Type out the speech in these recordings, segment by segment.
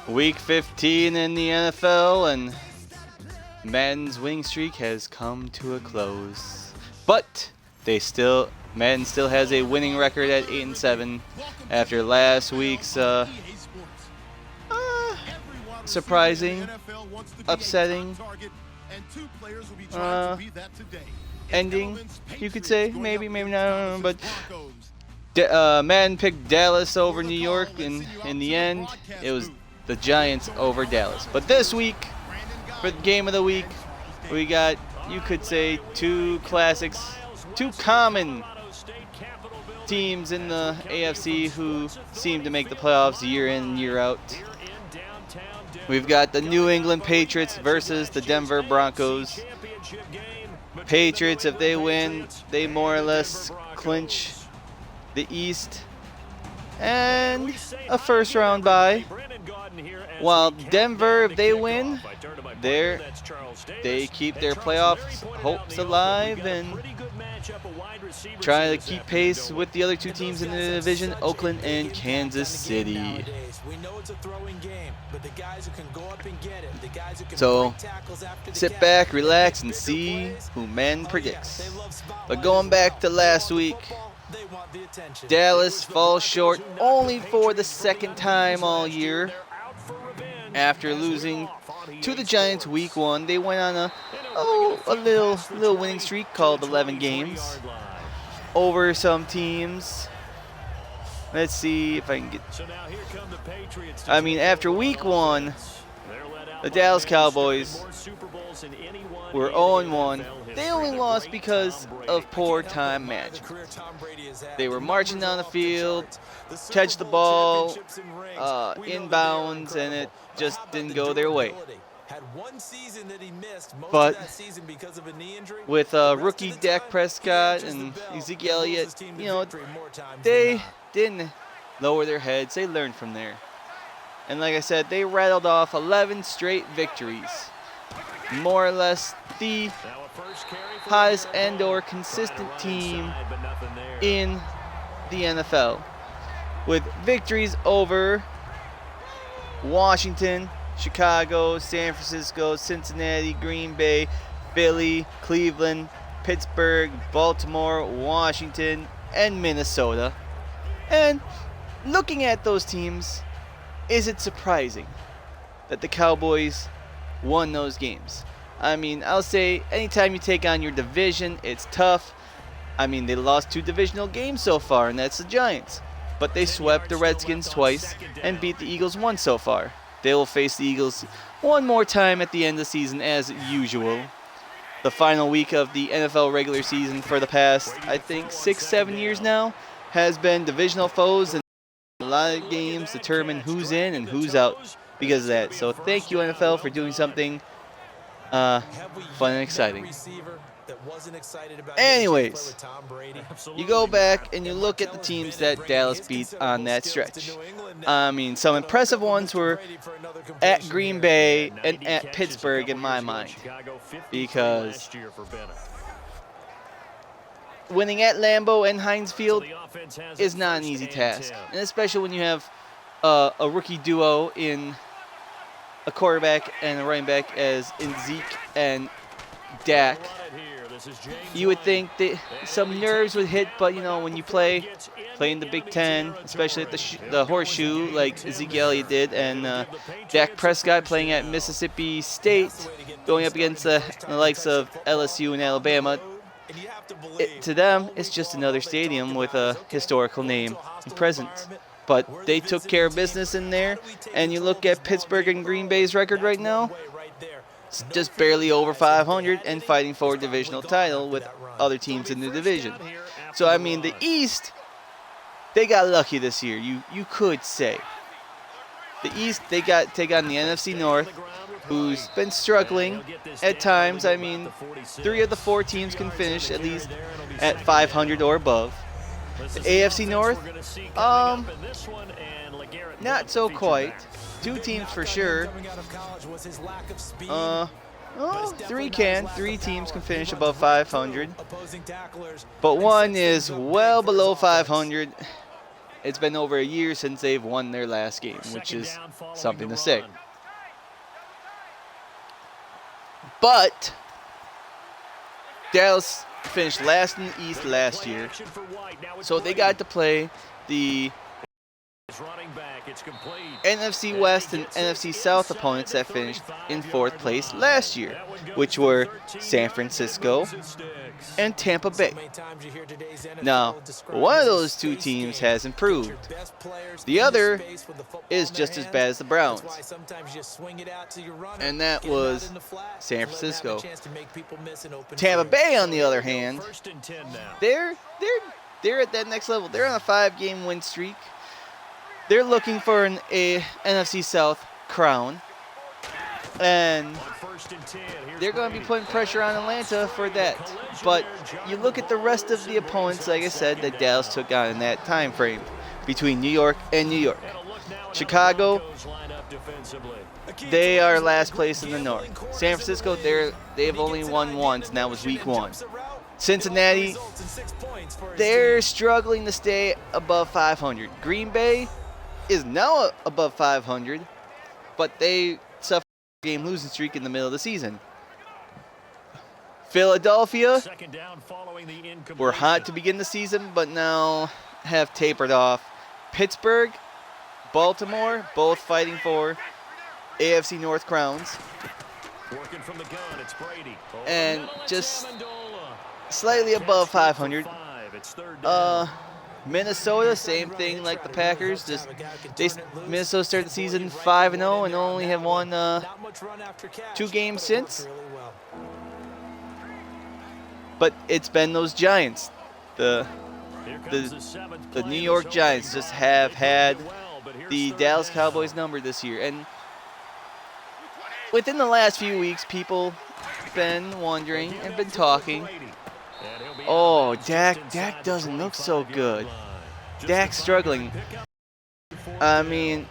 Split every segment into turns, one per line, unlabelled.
Week 15 in the NFL, and Madden's winning streak has come to a close. But Madden still has a winning record at 8-7 after last week's surprising, upsetting ending, you could say. Maybe not. But Madden picked Dallas over New York, and in the end, it was the Giants over Dallas. But this week, for the game of the week, we got, you could say, two classics, two common teams in the AFC who seem to make the playoffs year in and year out. We've got the New England Patriots versus the Denver Broncos. Patriots, if they win, they more or less clinch the East and a first round bye. While Denver, if they win, they keep their playoff hopes alive and try to keep pace with the other two teams in the division, Oakland and Kansas City. So sit back, relax, and see who Madden predicts. But going back to last week, Dallas falls short only for the second time all year. After losing to the Giants week 1, they went on a little winning streak called 11 games over some teams. Let's see if I can get. After week 1, the Dallas Cowboys were 0-1. They only lost because of poor time management. They were marching down the field, catch the ball inbounds, and it just didn't go their way. But with rookie Dak Prescott and Ezekiel Elliott, they didn't lower their heads. They learned from there. And like I said, they rattled off 11 straight victories. More or less the highest and/or consistent team in the NFL. With victories over Washington, Chicago, San Francisco, Cincinnati, Green Bay, Philly, Cleveland, Pittsburgh, Baltimore, Washington, and Minnesota. And looking at those teams, is it surprising that the Cowboys won those games? I'll say anytime you take on your division, it's tough. They lost 2 divisional games so far, and that's the Giants. But they swept the Redskins twice and beat the Eagles once so far. They will face the Eagles one more time at the end of the season as usual. The final week of the NFL regular season for the past, 6-7 years now, has been divisional foes, and a lot of games determine who's in and who's out because of that. So thank you, NFL, for doing something fun and exciting. Anyways, you go back and you look at the teams that Dallas beat on that stretch. Some impressive ones were at Green Bay and at Pittsburgh in my mind, because winning at Lambeau and Heinz Field is not an easy task, and especially when you have a rookie duo in a quarterback and a running back as in Zeke and Dak. You would think that some nerves would hit, but when you play in the Big Ten, especially at the horseshoe like Ezekiel Elliott did, and Dak Prescott playing at Mississippi State, going up against the likes of LSU and Alabama, to them it's just another stadium with a historical name and presence. But they took care of business in there, and you look at Pittsburgh and Green Bay's record right now, it's just barely over 500 and fighting for a divisional title with other teams in the division. So, the East, they got lucky this year, you could say. The East, they take on the NFC North, who's been struggling at times. 3 of the 4 teams can finish at least at 500 or above. The AFC North, not so quite. 2 teams for sure. 3 teams can finish above 500. But one is well below 500, It's been over a year since they've won their last game, which is something to say. But Dallas finished last in the East last year, so they got to play the NFC West and NFC South opponents that finished in 4th place last year, which were San Francisco and Tampa Bay. Now, one of those two teams has improved. The other is just as bad as the Browns, and that was San Francisco. Tampa Bay, on the other hand, they're at that next level. They're on a 5-game win streak. They're looking for an NFC South crown, and they're going to be putting pressure on Atlanta for that. But you look at the rest of the opponents, like I said, that Dallas took on in that time frame between New York and New York. Chicago, they are last place in the North. San Francisco, they've only won once, and that was Week 1. Cincinnati, they're struggling to stay above 500. Green Bay is now above 500, but they suffered a game losing streak in the middle of the season. Philadelphia were hot to begin the season, but now have tapered off. Pittsburgh, Baltimore, both fighting for AFC North crowns. And just slightly above 500. Minnesota, same thing like the Packers. Minnesota started the season 5-0 and only have won 2 games since. But it's been those Giants. The New York Giants just have had the Dallas Cowboys number this year. And within the last few weeks, people have been wondering and been talking, oh, Dak doesn't look so good. Dak's struggling. I mean,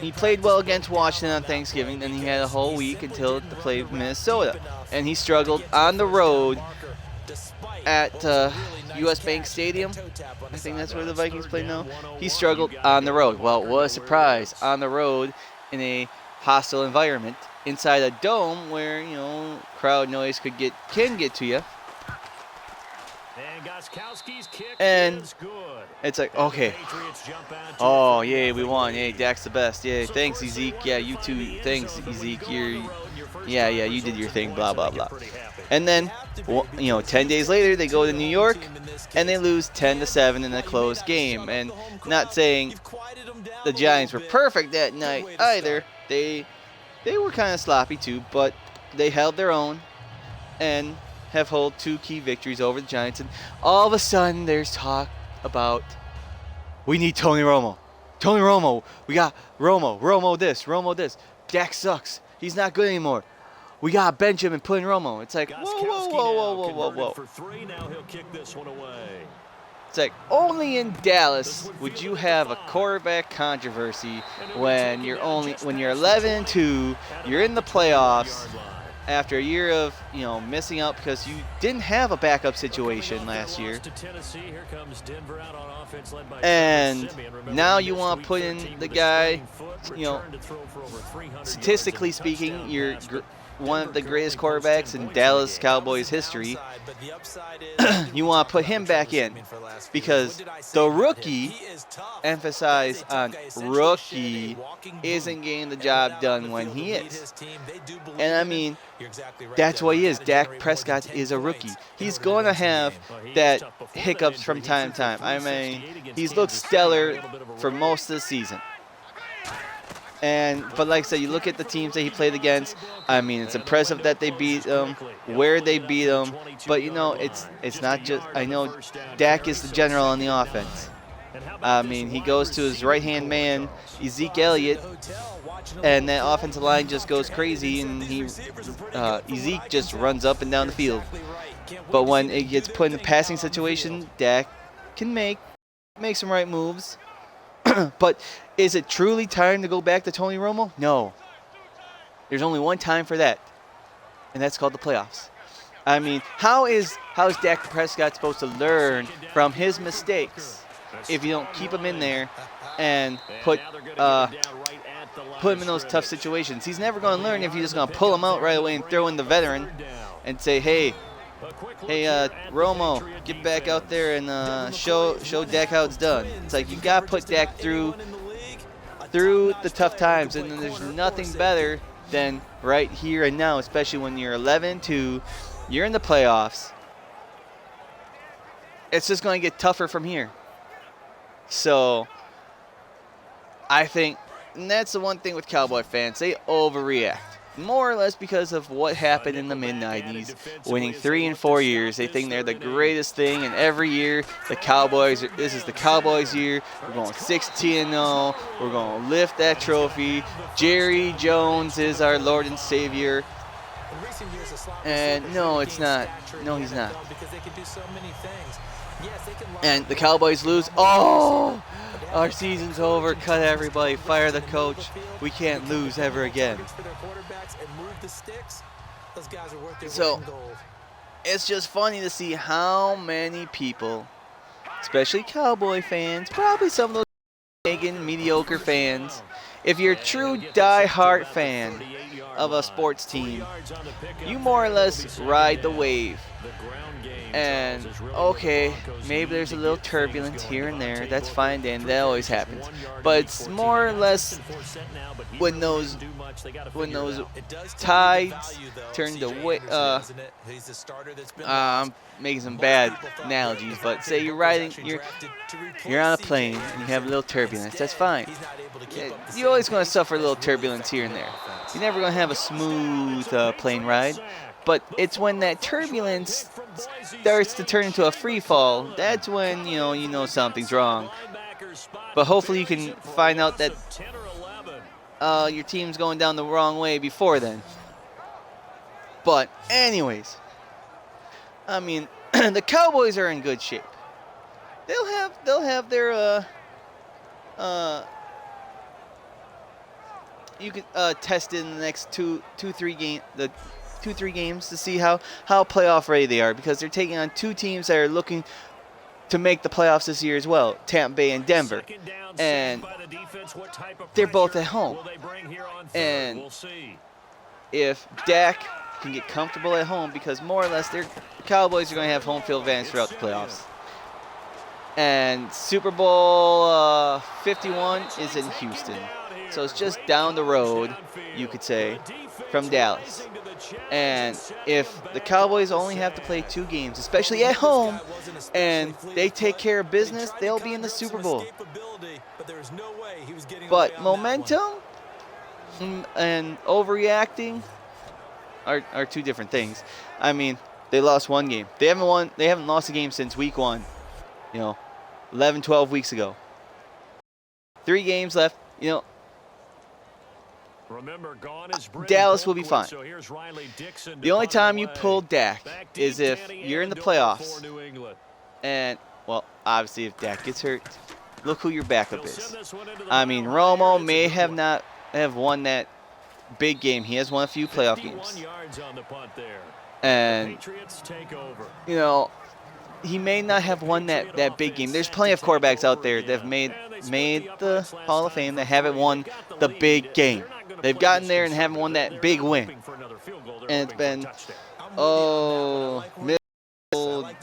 he played well against Washington on Thanksgiving, then he had a whole week until to play Minnesota. And he struggled on the road at U.S. Bank Stadium. I think that's where the Vikings play now. He struggled on the road. Well, what a surprise. On the road in a hostile environment inside a dome where, you know, crowd noise can get to you. And it's like, okay. Oh, yeah, we won. Hey, Dak's the best. Yeah, thanks, Ezek. Yeah, you too. Thanks, Ezek. Yeah, you did your thing, blah, blah, blah. And then, 10 days later, they go to New York, and they lose 10-7 in a close game. And not saying the Giants were perfect that night either. They were kind of sloppy too, but they held their own and have held 2 key victories over the Giants. And all of a sudden, there's talk about, we need Tony Romo. Tony Romo. We got Romo. Romo this. Dak sucks. He's not good anymore. We got to bench him and put in Romo. It's like, whoa. It's like, only in Dallas would you have a quarterback controversy when you're 11-2, you're in the playoffs after a year of, missing out because you didn't have a backup situation last year. And now you want to put in the guy, statistically speaking, you're one of the greatest quarterbacks in Dallas Cowboys history. You want to put him back in because the rookie, emphasize on rookie, isn't getting the job done when he is. And I mean, that's what he is. Dak Prescott is a rookie. He's going to have that hiccups from time to time. I mean, he's looked stellar for most of the season. But like I said, you look at the teams that he played against. I mean, it's impressive that they beat them, where they beat them. But it's not just. I know Dak is the general on the offense. I mean, he goes to his right-hand man, Ezek Elliott, and that offensive line just goes crazy, and Ezek just runs up and down the field. But when it gets put in a passing situation, Dak can make some right moves. But is it truly time to go back to Tony Romo? No. There's only one time for that, and that's called the playoffs. I mean, how is Dak Prescott supposed to learn from his mistakes if you don't keep him in there and put him in those tough situations. He's never going to learn if you're just going to pull him out right away and throw in the veteran and say, hey, Romo, get back out there and show Dak how it's done. It's like you got to put Dak through the tough times, and then there's nothing better than right here and now, especially when you're 11-2, you're in the playoffs. It's just going to get tougher from here. So I think, and that's the one thing with Cowboy fans, they overreact. More or less because of what happened in the mid-90s, winning 3 in 4 years. They think they're the greatest thing, and every year the Cowboys, this is the Cowboys' year. We're going 16-0. We're going to lift that trophy. Jerry Jones is our Lord and Savior. And no, it's not. No, he's not. And the Cowboys lose. Oh! Our season's over. Cut everybody. Fire the coach. We can't lose ever again. So, it's just funny to see how many people, especially Cowboy fans, probably some of those mediocre fans, if you're a true die-hard fan of a sports team, you more or less ride the wave. And, okay, maybe there's a little turbulence here and there. That's fine, Dan. That always happens. But it's more or less when those tides turn to I'm making some bad analogies, but say you're on a plane and you have a little turbulence. That's fine. You're always going to suffer a little turbulence here and there. You're never going to have a smooth plane ride. But it's when that turbulence starts to turn into a free fall, that's when you know something's wrong. But hopefully you can find out that your team's going down the wrong way before then. But anyways, I mean, the Cowboys are in good shape. They'll have their you could test it in the next 2-3 games to see how playoff ready they are, because they're taking on two teams that are looking to make the playoffs this year as well, Tampa Bay and Denver. And they're both at home. And if Dak can get comfortable at home, because more or less the Cowboys are going to have home field advantage throughout the playoffs. And Super Bowl 51 is in Houston. So it's just down the road, you could say, from Dallas. And if the Cowboys only have to play 2 games, especially at home, and they take care of business, they'll be in the Super Bowl. But momentum and overreacting are two different things. I mean, they lost 1 game. They haven't lost a game since week 1. 11, 12 weeks ago. 3 games left. Dallas will be fine. The only time you pull Dak is if you're in the playoffs. And, well, obviously if Dak gets hurt, look who your backup is. I mean, Romo may not have won that big game. He has won a few playoff games. And, he may not have won that big game. There's plenty of quarterbacks out there that have made the Hall of Fame that haven't won the big game. They've gotten there and haven't won that big win. And it's been,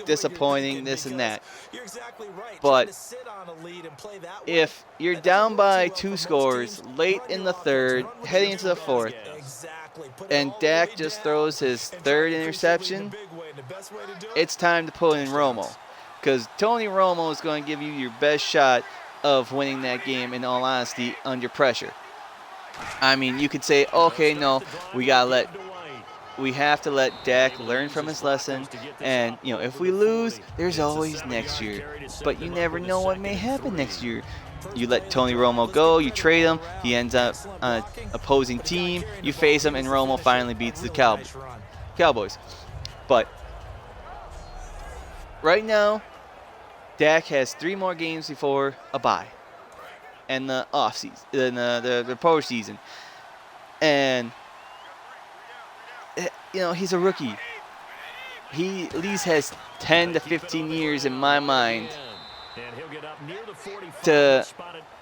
disappointing, this and that. But if you're down by 2 scores late in the 3rd, heading into the 4th, and Dak just throws his 3rd interception, it's time to pull in Romo. Because Tony Romo is going to give you your best shot of winning that game, in all honesty, under pressure. I mean, you could say, okay, no, we have to let Dak learn from his lesson. And, if we lose, there's always next year. But you never know what may happen next year. You let Tony Romo go, you trade him, he ends up on an opposing team, you face him, and Romo finally beats the Cowboys. But right now, Dak has 3 more games before a bye and the off season, the postseason. And he's a rookie. He at least has 10 to 15 years in my mind to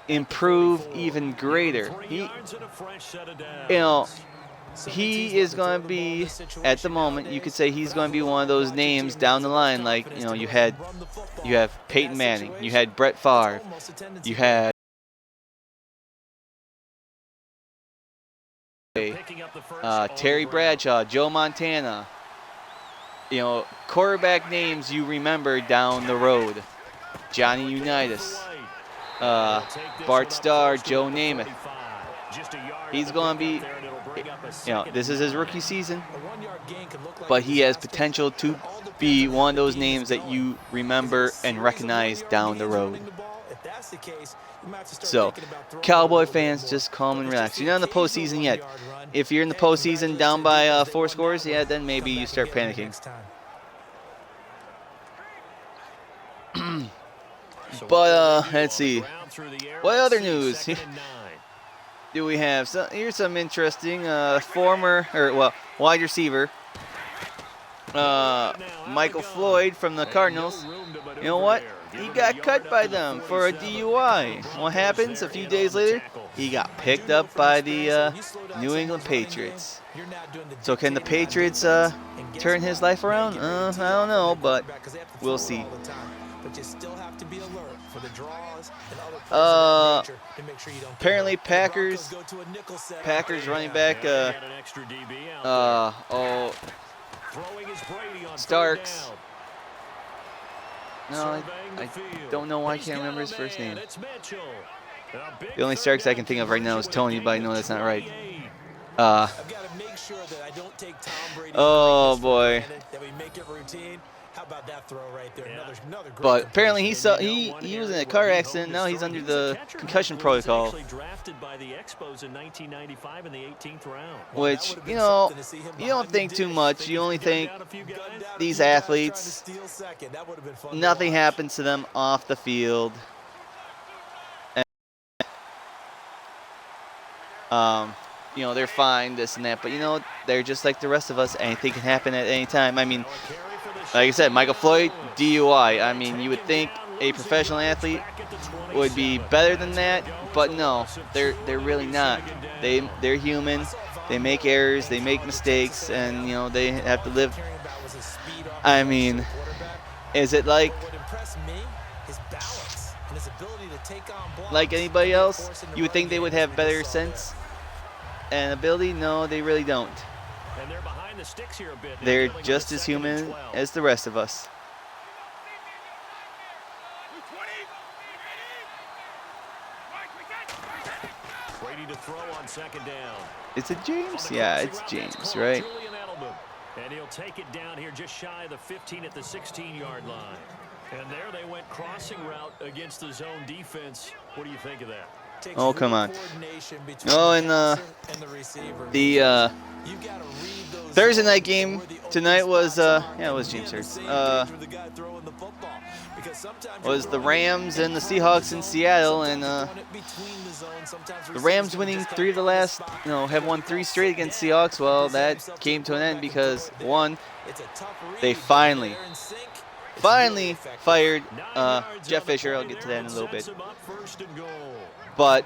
improve even greater. He is going to be, at the moment, you could say he's going to be one of those names down the line. Like, you have Peyton Manning, you had Brett Favre, you had Terry Bradshaw, Joe Montana. Quarterback names you remember down the road. Johnny Unitas, Bart Starr, Joe Namath. He's going to be, this is his rookie season, but he has potential to be one of those names that you remember and recognize down the road. So, Cowboy fans, just calm and relax. You're not in the postseason yet. If you're in the postseason down by 4 scores, then maybe you start panicking. But let's see. What other news do we have? So here's some interesting wide receiver Michael Floyd from the Cardinals. You know what? He got cut by them for a DUI. What happens? A few days later, he got picked up by the New England Patriots. So can the Patriots turn his life around? I don't know, but we'll see. Apparently Packers running back Starks. No, I don't know why I can't remember his first name. The only Starks I can think of right now is Tony, but I know that's not right. Oh boy. How about that throw right there? Another great. But apparently he was in a car accident. Now he's under the concussion protocol. Which, you don't think too much. You only think these athletes, nothing happens to them off the field. And, they're fine, this and that. But, they're just like the rest of us. Anything can happen at any time. I mean, like I said, Michael Floyd, DUI. I mean, you would think a professional athlete would be better than that, but no, they're really not. They're human. They make errors. They make mistakes, and they have to live. I mean, is it like anybody else? You would think they would have better sense and ability. No, they really don't. They're just as human as the rest of us. Ready to throw on second down. Is it James? Yeah, it's James, right? And he'll take it down here just shy of the 15 at the 16-yard line. And there they went crossing route against the zone defense. What do you think of that? Oh, come on. Oh, and the Thursday night game tonight was, it was James Hurts. Was the Rams and the Seahawks in Seattle, and the Rams winning 3 of the last, have won 3 straight against Seahawks. Well, that came to an end because, one, they finally fired Jeff Fisher. I'll get to that in a little bit. But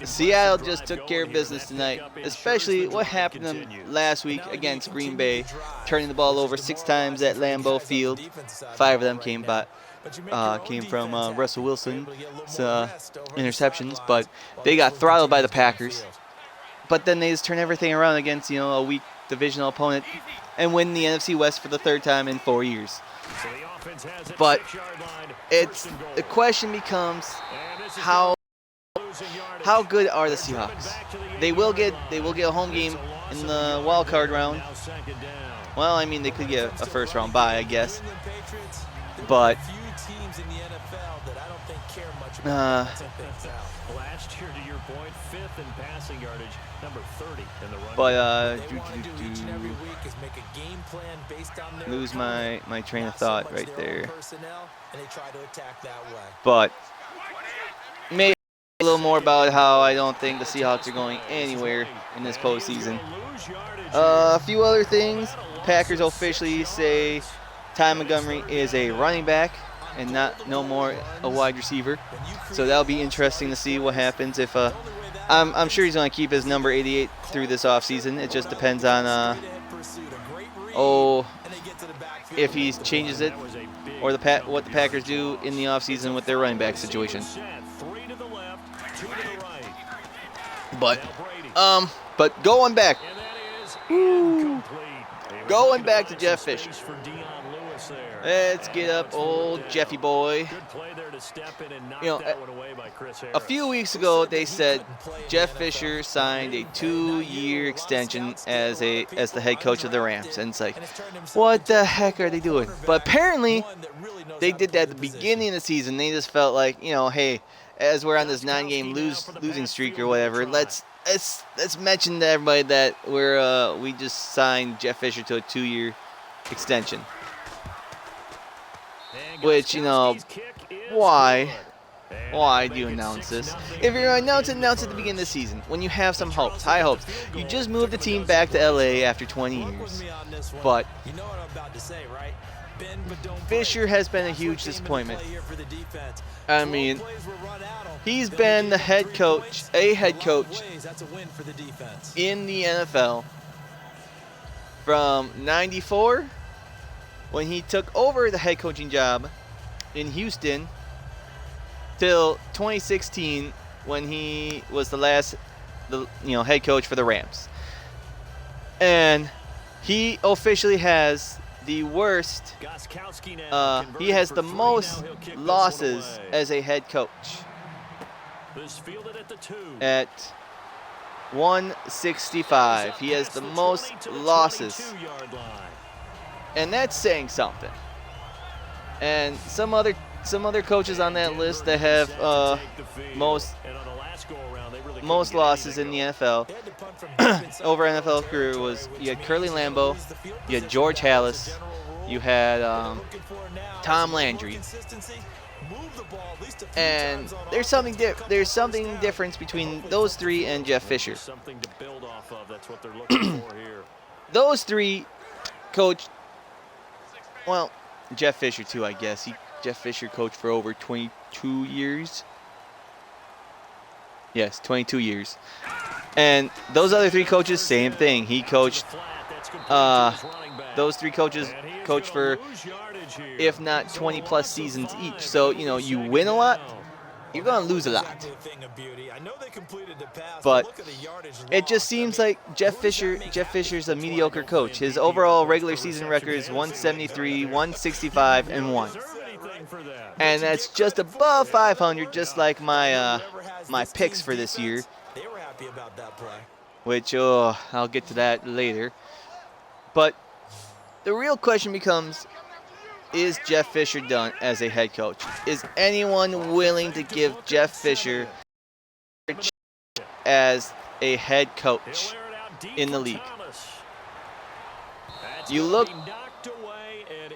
Seattle just took care of business tonight, especially what happened to them last week against Green Bay, turning the ball over 6 times at Lambeau Field. 5 of them came from Russell Wilson's interceptions, but they got throttled by the Packers. But then they just turn everything around against a weak divisional opponent and win the NFC West for the 3rd time in 4 years. But the question becomes how good are the Seahawks? They will get a home game in the wild card round. Well, I mean, they could get a first round bye, I guess. But last year, to your point, 5th in passing yardage, number 30 in the run. But lose my train of thought right there. But maybe a little more about how I don't think the Seahawks are going anywhere in this postseason. A few other things. Packers officially say Ty Montgomery is a running back. and no more a wide receiver. So that'll be interesting to see what happens if I'm sure he's going to keep his number 88 through this offseason. It just depends on if he changes it or what the Packers do in the offseason with their running back situation. But going back to Jeff Fisher. Let's get up old Jeffy boy. You know, a few weeks ago they said Jeff Fisher signed a 2-year extension as the head coach of the Rams, and it's like, what the heck are they doing? But apparently they did that at the beginning of the season. They just felt like, hey, as we're on this 9-game losing streak or whatever, let's mention to everybody that we just signed Jeff Fisher to a 2-year extension. Which, why do you announce this? If you're going to announce at the beginning of the season, when you have some hopes, high hopes. You just moved the team back to LA after 20 years. But Fisher has been a huge disappointment. I mean, he's been a head coach in the NFL from 94, when he took over the head coaching job in Houston, till 2016, when he was the last head coach for the Rams. And he officially has the worst, he has the most losses as a head coach at 165. He has the most losses. And that's saying something. And some other coaches on that list that have most losses in the NFL over NFL career you had Curly Lambeau, you had George Halas, you had Tom Landry. And there's something difference between those three and Jeff Fisher. Those three coached. Well, Jeff Fisher too, I guess. Jeff Fisher coached for over 22 years. Yes, 22 years. And those other three coaches, same thing. He coached. Those three coaches coached for, if not 20-plus seasons each. So you win a lot, you're gonna lose a lot. But it just seems like Jeff Fisher's a mediocre coach. His overall regular season record is 173, 165, and 1. And that's just above 500, just like my picks for this year. Which I'll get to that later. But the real question becomes, is Jeff Fisher done as a head coach? Is anyone willing to give Jeff Fisher a chance as a head coach in the league? You look,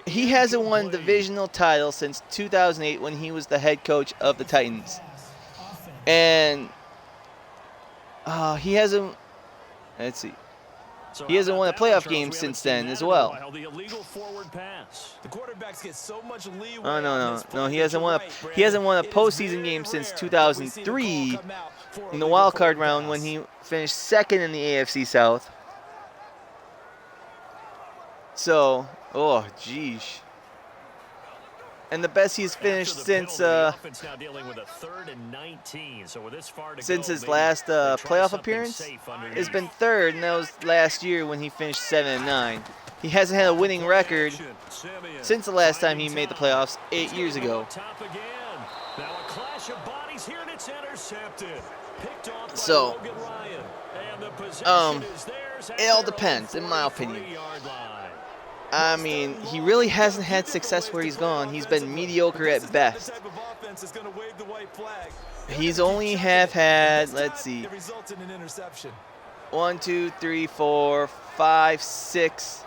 he hasn't won a divisional title since 2008 when he was the head coach of the Titans. And he hasn't, let's see. He hasn't won a playoff game since then as well. Oh no! He hasn't won a postseason game since 2003 in the wild card round when he finished second in the AFC South. So, geez. And the best he's finished since his last playoff appearance has been third, and that was last year when he finished 7-9. He hasn't had a winning record since the last time he made the playoffs 8 years ago. So, it all depends, in my opinion. I mean, he really hasn't had success where he's gone. He's been mediocre at best. He's only had, let's see, 1, 2, 3, 4, 5, 6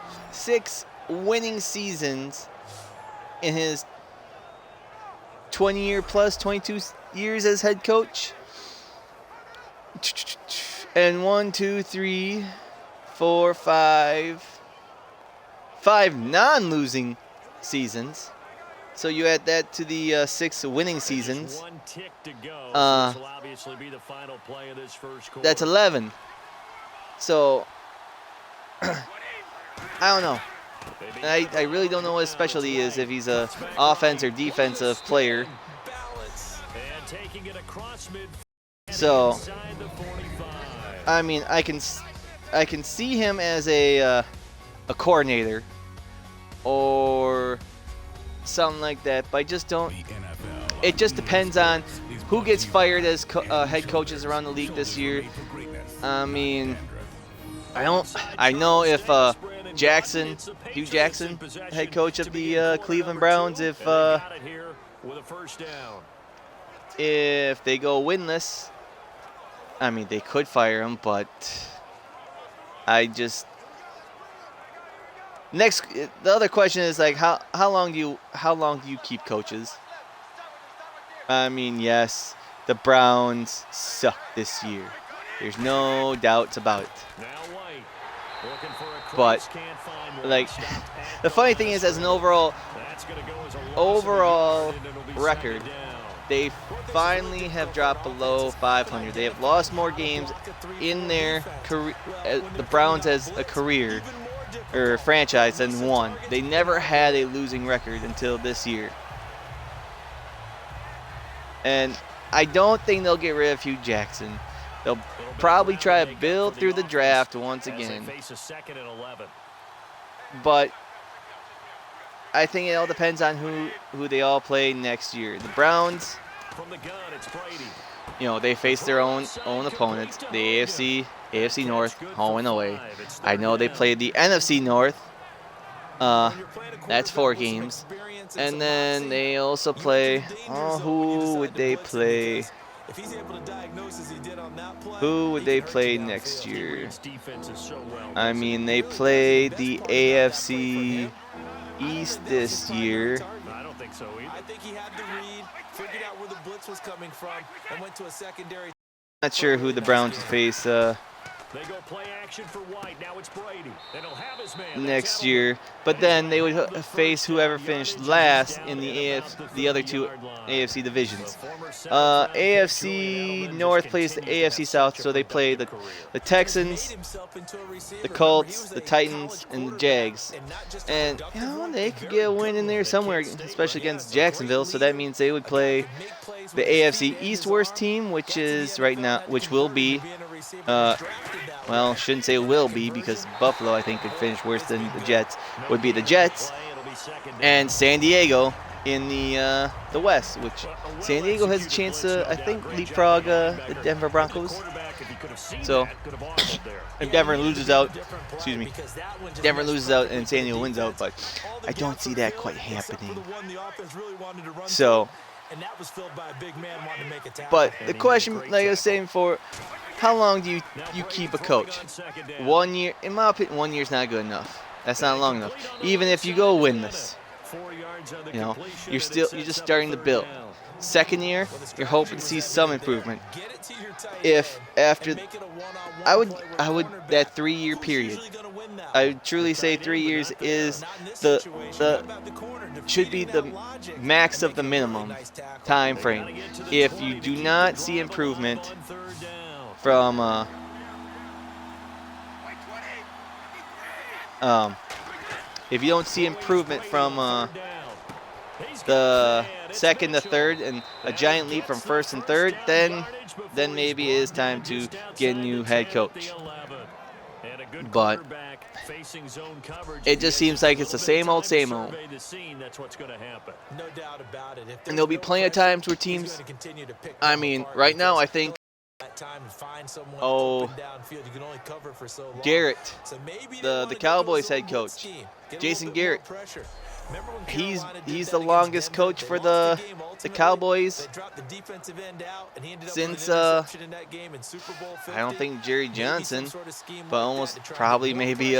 winning seasons in his 20-year plus, 22 years as head coach. And 1, 2, 3, 4, 5 non-losing seasons. So you add that to the 6 winning seasons. That's 11. So I don't know. I really don't know what his specialty is, if he's a offense or defensive player. So I mean, I can see him as a coordinator or something like that, but I just don't. It just depends on who gets fired as head coaches around the league this year. I mean, I know if Hugh Jackson, head coach of the Cleveland Browns, if they go winless, I mean, they could fire him, but the other question is, like, how long do you keep coaches? I mean, yes, the Browns suck this year. There's no doubts about it. But like, the funny thing is, as an overall record, they finally have dropped below 500. They have lost more games in their career, the Browns as a career or franchise, than won. They never had a losing record until this year. And I don't think they'll get rid of Hugh Jackson. They'll probably try to build through the draft once again. But I think it all depends on who they all play next year. The Browns, they face their own opponents. The AFC North, home and away. I know they played the NFC North. That's 4 games. And then they also play, who would they play? Who would they play next year? I mean, they played the AFC East this year.
I think he had the read, figured out where the blitz was coming from, and went to a secondary.
Not sure who the Browns face
They go play action for White. Now it's Brady. And he'll have his man.
Next year, but then they would face whoever finished last in the other 2 AFC divisions. AFC North plays the AFC South, so they play the Texans, the Colts, the Titans, and the Jags. And they could get a win in there somewhere, especially against Jacksonville. So that means they would play the AFC East worst team, which will be. Well, shouldn't say will be, because Buffalo, I think, could finish worse than the Jets. Would be the Jets and San Diego in the West, which San Diego has a chance to, I think, leapfrog the Denver Broncos. So if Denver loses out and San Diego wins out, but I don't see that quite happening. So, but the question, like I was saying before, how long do you keep a coach? 1 year, in my opinion, 1 year's not good enough. That's not long enough. Even if you go winless, you're just starting to build. Second year, you're hoping to see some improvement. If after, I would that 3-year period. I would truly say 3 years is should be the max of the minimum time frame. If you do not see improvement from if you don't see improvement from the second to third and a giant leap from first and third, then maybe it is time to get a new head coach. But it just seems like it's the same old. And there'll be plenty of times where teams, I mean, right now I think, Garrett, the Cowboys head coach, Jason Garrett, he's the longest coach for the Cowboys since I don't think Jerry Johnson, but almost probably maybe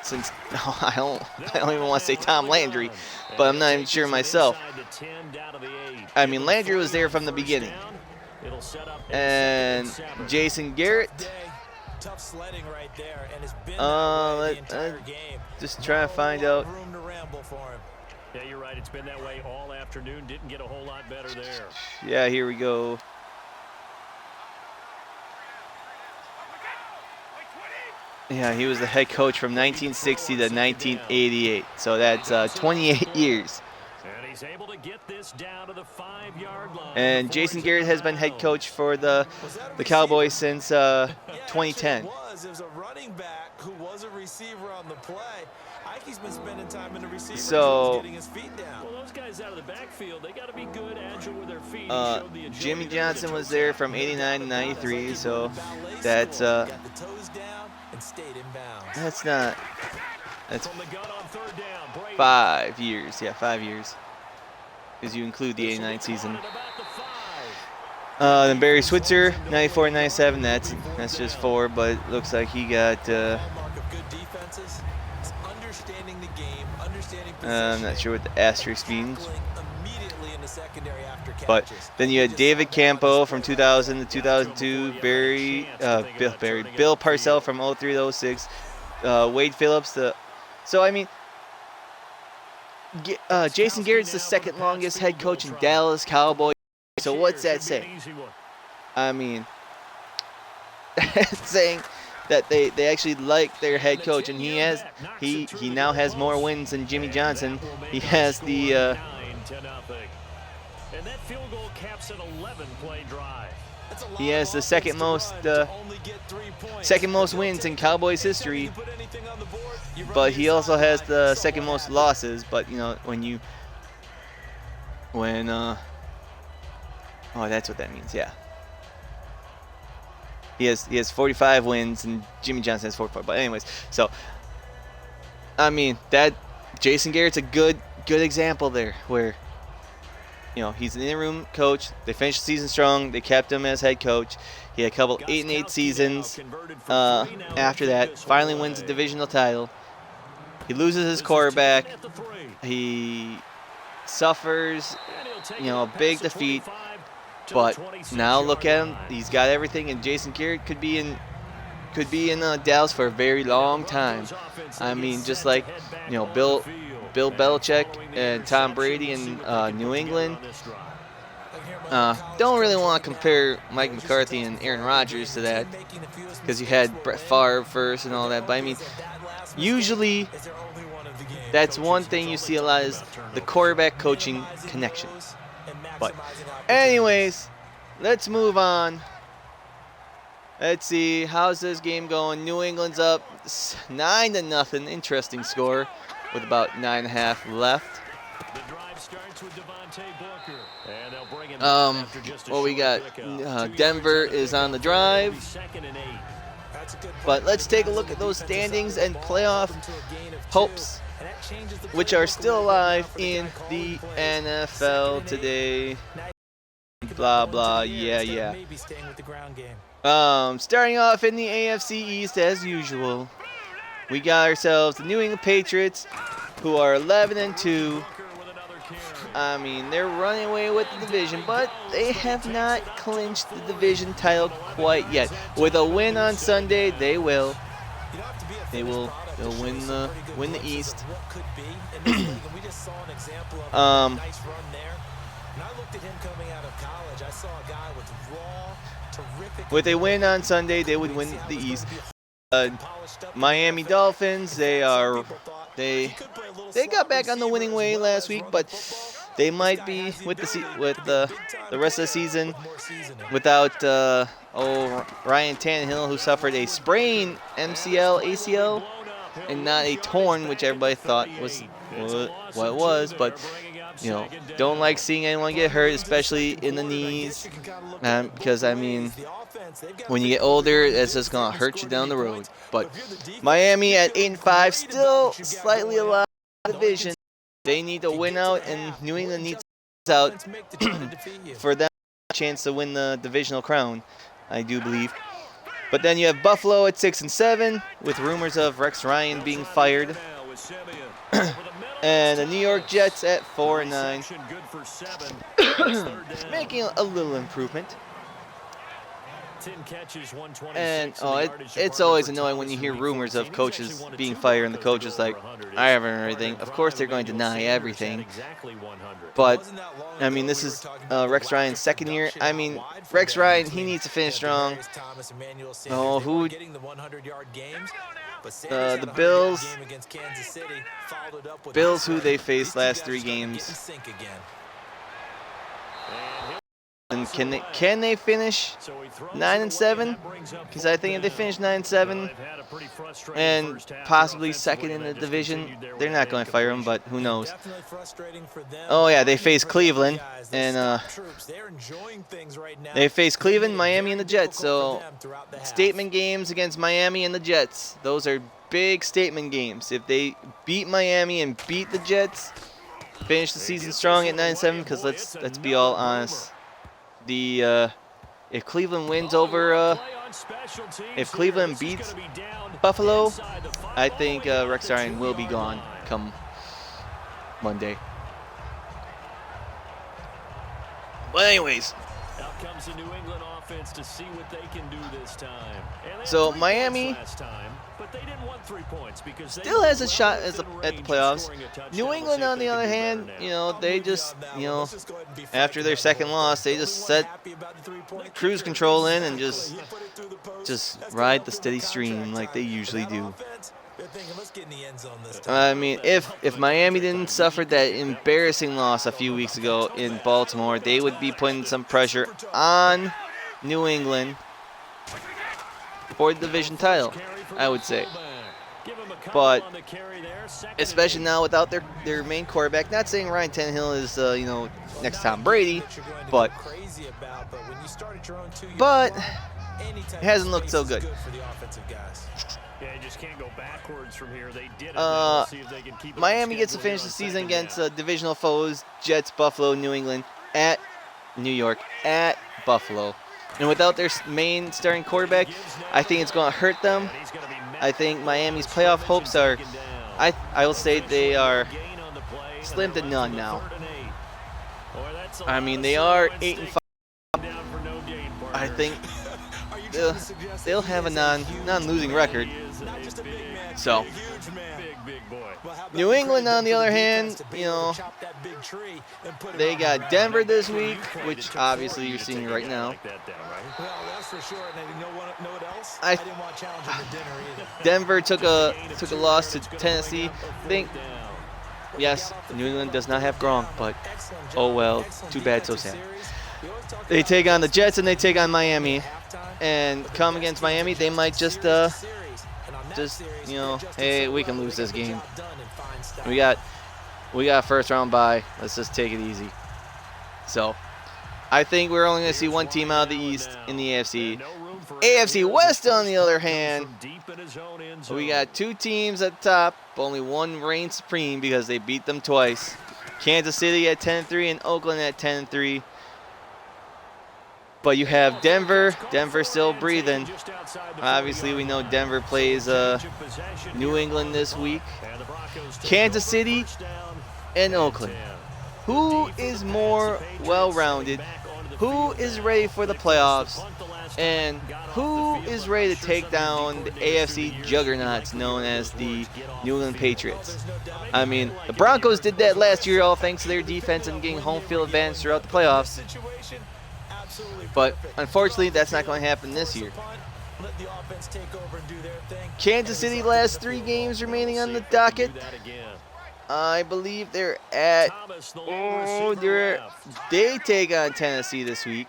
since I don't even want to say Tom Landry, but I'm not even sure myself. I mean, Landry was there from the beginning, and Jason Garrett,
Tough sledding right there, and it's been that way the entire game.
Just try to find out.
Room to ramble for him.
Yeah, you're right. It's been that way all afternoon. Didn't get a whole lot better there.
Yeah, here we go. Yeah, he was the head coach from 1960 to 1988. So that's 28 years.
And he's able to get this down to the 5-yard line.
And Jason Garrett has been head coach for the Cowboys since 2010.
It was a running back who was a receiver on the play. Ike's been spending time in the receiver,
so
getting his feet down.
Well, those guys out of the backfield, they got to be good, agile with their feet.
Jimmy Johnson was there from 89 to 93, so that's
Got the toes down and stayed in bounds.
that's
From the gun on 3rd down, Brady.
5 years. Yeah, 5 years. Because you include the 89 season.
At about the 5.
Then Barry Switzer, 94 and 97. That's just 4, but it looks like he got.
Hallmark of good defenses is understanding the game, understanding
I'm not sure what the asterisk means.
tackling immediately in the secondary after
But
catches.
then you had David Campo from 2000 to 2002, Bill Parcells from 03 to 06, Wade Phillips. So I mean, Jason Garrett's the second longest head coach in Dallas Cowboys. So what's that say? I mean, it's saying that they actually like their head coach, and he now has more wins than Jimmy Johnson. He has the
9-0. And that field goal caps an 11-play drive.
That's a lot
he has
of
the
offense
second
to
most
run to only get 3 points.
wins in Cowboys history.
You put anything on the board, you run
But
the
he also
inside
has
line,
the
you saw
second
what
most
happened.
losses. But you know oh, that's what that means. Yeah. He has 45 wins and Jimmy Johnson has 44. But anyways, so I mean that Jason Garrett's a good example there where he's an interim coach. They finished the season strong. They kept him as head coach. He had a couple 8-8 seasons after that. Finally wins the divisional title. He loses his quarterback. He suffers, a big defeat. But now look at him. He's got everything, and Jason Garrett could be in Dallas for a very long time. I mean, just like Bill Belichick and Tom Brady in New England. Don't really want to compare Mike McCarthy and Aaron Rodgers to that because you had Brett Favre first and all that. But I mean, usually that's one thing you see a lot is the quarterback coaching connection. But anyways, let's move on. Let's see, how's this game going? New England's up 9-0. Interesting score with about 9.5 left.
The drive starts with Devontae Booker. And they'll bring him after just a
Well, we got
short pickup.
Denver is on the drive.
2nd and 8.
But let's take a look at those standings and playoff hopes, which are still alive in the NFL today. Blah, blah, yeah. Starting off in the AFC East as usual, we got ourselves the New England Patriots, who are 11-2. I mean, they're running away with the division, but they have not clinched the division title quite yet. With a win on Sunday, they will. They'll win the East. With a win on Sunday, they would win the East. Miami Dolphins, they got back on the winning way last week, but they might be with the rest of the season without Ryan Tannehill, who suffered a sprained MCL, ACL, and not a torn, which everybody thought was what it was. But don't like seeing anyone get hurt, especially in the knees, because I mean, when you get older, it's just gonna hurt you down the road. But Miami at 8-5, still slightly alive in the division. They need to win out, and New England needs out for them a chance to win the divisional crown, I do believe. But then you have Buffalo at 6-7, with rumors of Rex Ryan being fired. And the New York Jets at 4-9, making a little improvement.
10 catches, 126
And
in the yardage
it's
department
always
for
annoying when
Thomas
you
in
hear
week
rumors
14.
of
He's
coaches
actually one of
being
2
fired, and the
guys
coach
that
is
go
like,
over 100.
I haven't heard
His
anything.
partner
Of course, they're
Brian
going to
Emmanuel
deny
Sanders had
everything.
exactly 100.
But
Wasn't that long
I
ago
mean, this
we were
is
talking about
Rex
the lack
Ryan's
of
second year.
production
I
out
mean,
wide for
Rex
them
Ryan, he
between,
needs to finish
you
strong.
know, Demaryius Thomas and Emmanuel Sanders.
Oh,
They
who?
weren't getting the 100-yard games, but Sanders had
The
a 100-yard
Bills.
game against Kansas City, followed it up with
Bills,
this
who
one.
they
These
faced
two
last
guys
3
are starting to get in
games.
sync again.
And can they finish 9-7? Because I think if they finish 9-7 and possibly second in the division, they're not going to fire him. But who knows?
Definitely frustrating for them.
Oh yeah, they face Cleveland,
Guys,
and
they're enjoying things right now.
they face Cleveland, Miami, and the
Very
Jets. So
difficult for them throughout the half.
statement games against Miami and the Jets. Those are big statement games. If they beat Miami and beat the Jets, finish the season strong at 9-7. Because let's be all honest. If Cleveland wins over if Cleveland beats Buffalo, I think Rex Ryan will be gone come Monday. But anyways,
Out comes the New England offense to see what they can do this time. And they
so
had 3
Miami
points last time, but they didn't want 3 points because they
still
were
has a
well
shot at
within
the
range of
playoffs.
scoring a touchdown.
New
We'll
England,
see if
on the
they can
other
do better
hand,
now.
they just after their second loss, they just set cruise control in and just ride the steady stream like they usually do. I mean, if Miami didn't suffer that embarrassing loss a few weeks ago in Baltimore, they would be putting some pressure on New England for the division title, I would say. But especially now without their main quarterback, not saying Ryan Tannehill is next Tom Brady, but it hasn't looked so good.
Yeah, you just can't go backwards from here. They did it. We'll see if they can keep it
Miami
on
gets to
schedule
finish
on
the season
second
against
half.
divisional foes, Jets, Buffalo, New England, at New York, at Buffalo. And without their main starting quarterback, I think it's going to hurt them. I think Miami's playoff hopes are, I will say they are slim to none now. I mean, they are 8-5. I think they'll have a non-losing record. So, New England, on the other hand, they got Denver this week, which obviously you're seeing right now. Denver took a loss to Tennessee. I think, yes, New England does not have Gronk, but oh well, too bad, so sad. They take on the Jets and they take on Miami, and come against Miami, they might just hey, we can lose this game. We got a first round bye. Let's just take it easy. So, I think we're only going to see one team out of the East in the AFC. AFC West, on the other hand, we got 2 teams at the top. Only one reigns supreme because they beat them twice. Kansas City at 10-3 and Oakland at 10-3. But you have Denver. Denver still breathing. Obviously, we know Denver plays New England this week. Kansas City and Oakland. Who is more well-rounded? Who is ready for the playoffs? And who is ready to take down the AFC juggernauts known as the New England Patriots? I mean, the Broncos did that last year, all thanks to their defense and getting home field advantage throughout the playoffs. But unfortunately, that's not going to happen this year. Kansas City last 3 games remaining on the docket. I believe they're at. They take on Tennessee this week.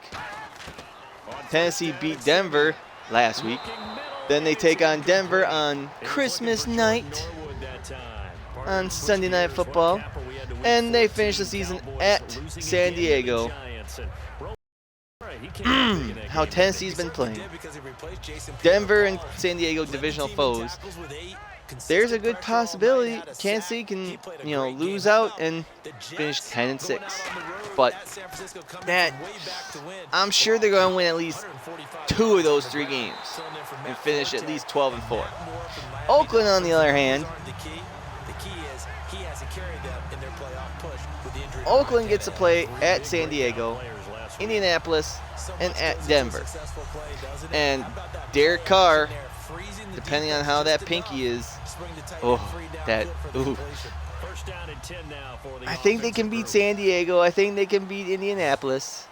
Tennessee beat Denver last week. Then they take on Denver on Christmas night on Sunday Night Football. And they finish the season at San Diego. How Tennessee's been playing. Denver and San Diego divisional foes. There's a good possibility Kansas City can, lose out and finish 10-6. But I'm sure they're going to win at least 2 of those 3 games and finish at least 12-4. Oakland, on the other hand, Oakland gets to play at San Diego. Indianapolis, and at Denver. And Derek Carr, depending on how that pinky is, I think they can beat San Diego. I think they can beat Indianapolis.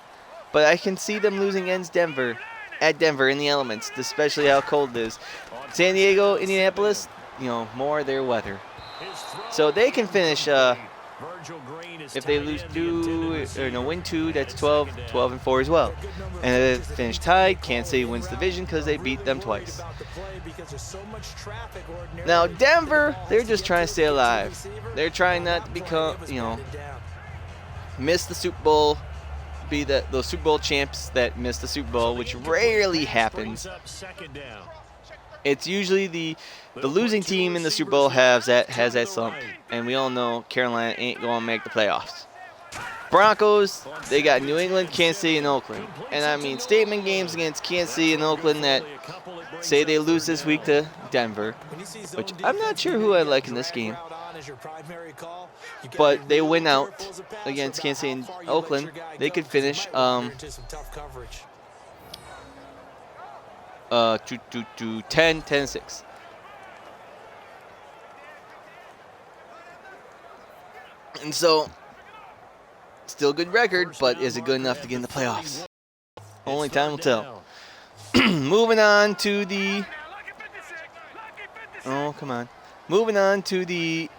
But I can see them losing against Denver, at Denver in the elements, especially how cold it is. San Diego, Indianapolis, more their weather. So they can finish, if they lose win 2, that's 12-4 as well. And if they finish tied, Kansas City wins the division because they beat them twice. Now Denver, they're just trying to stay alive. They're trying not to become, miss the Super Bowl, be those Super Bowl champs that miss the Super Bowl, which rarely happens. It's usually the losing team in the Super Bowl has that slump, and we all know Carolina ain't going to make the playoffs. Broncos, they got New England, Kansas City, and Oakland. And I mean, statement games against Kansas City and Oakland that say they lose this week to Denver, which I'm not sure who I like in this game. But they win out against Kansas City and Oakland. They could finish 10-6. And so, still good record, but is it good enough to get in the playoffs? Only time will tell. Moving on to the... Oh, come on. Moving on to the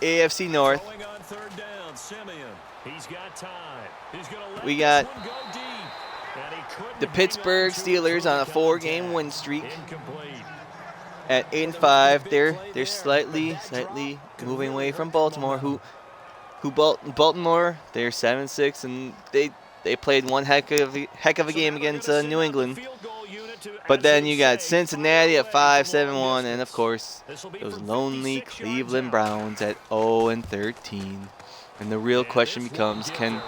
AFC North. We got the Pittsburgh Steelers on a 4-game win streak at 8-5. They're slightly moving away from Baltimore, Baltimore, they're 7-6, and they played one heck of a game against New England. But then you got Cincinnati at 5-7-1, and of course those lonely Cleveland Browns at 0-13. And the real question becomes, can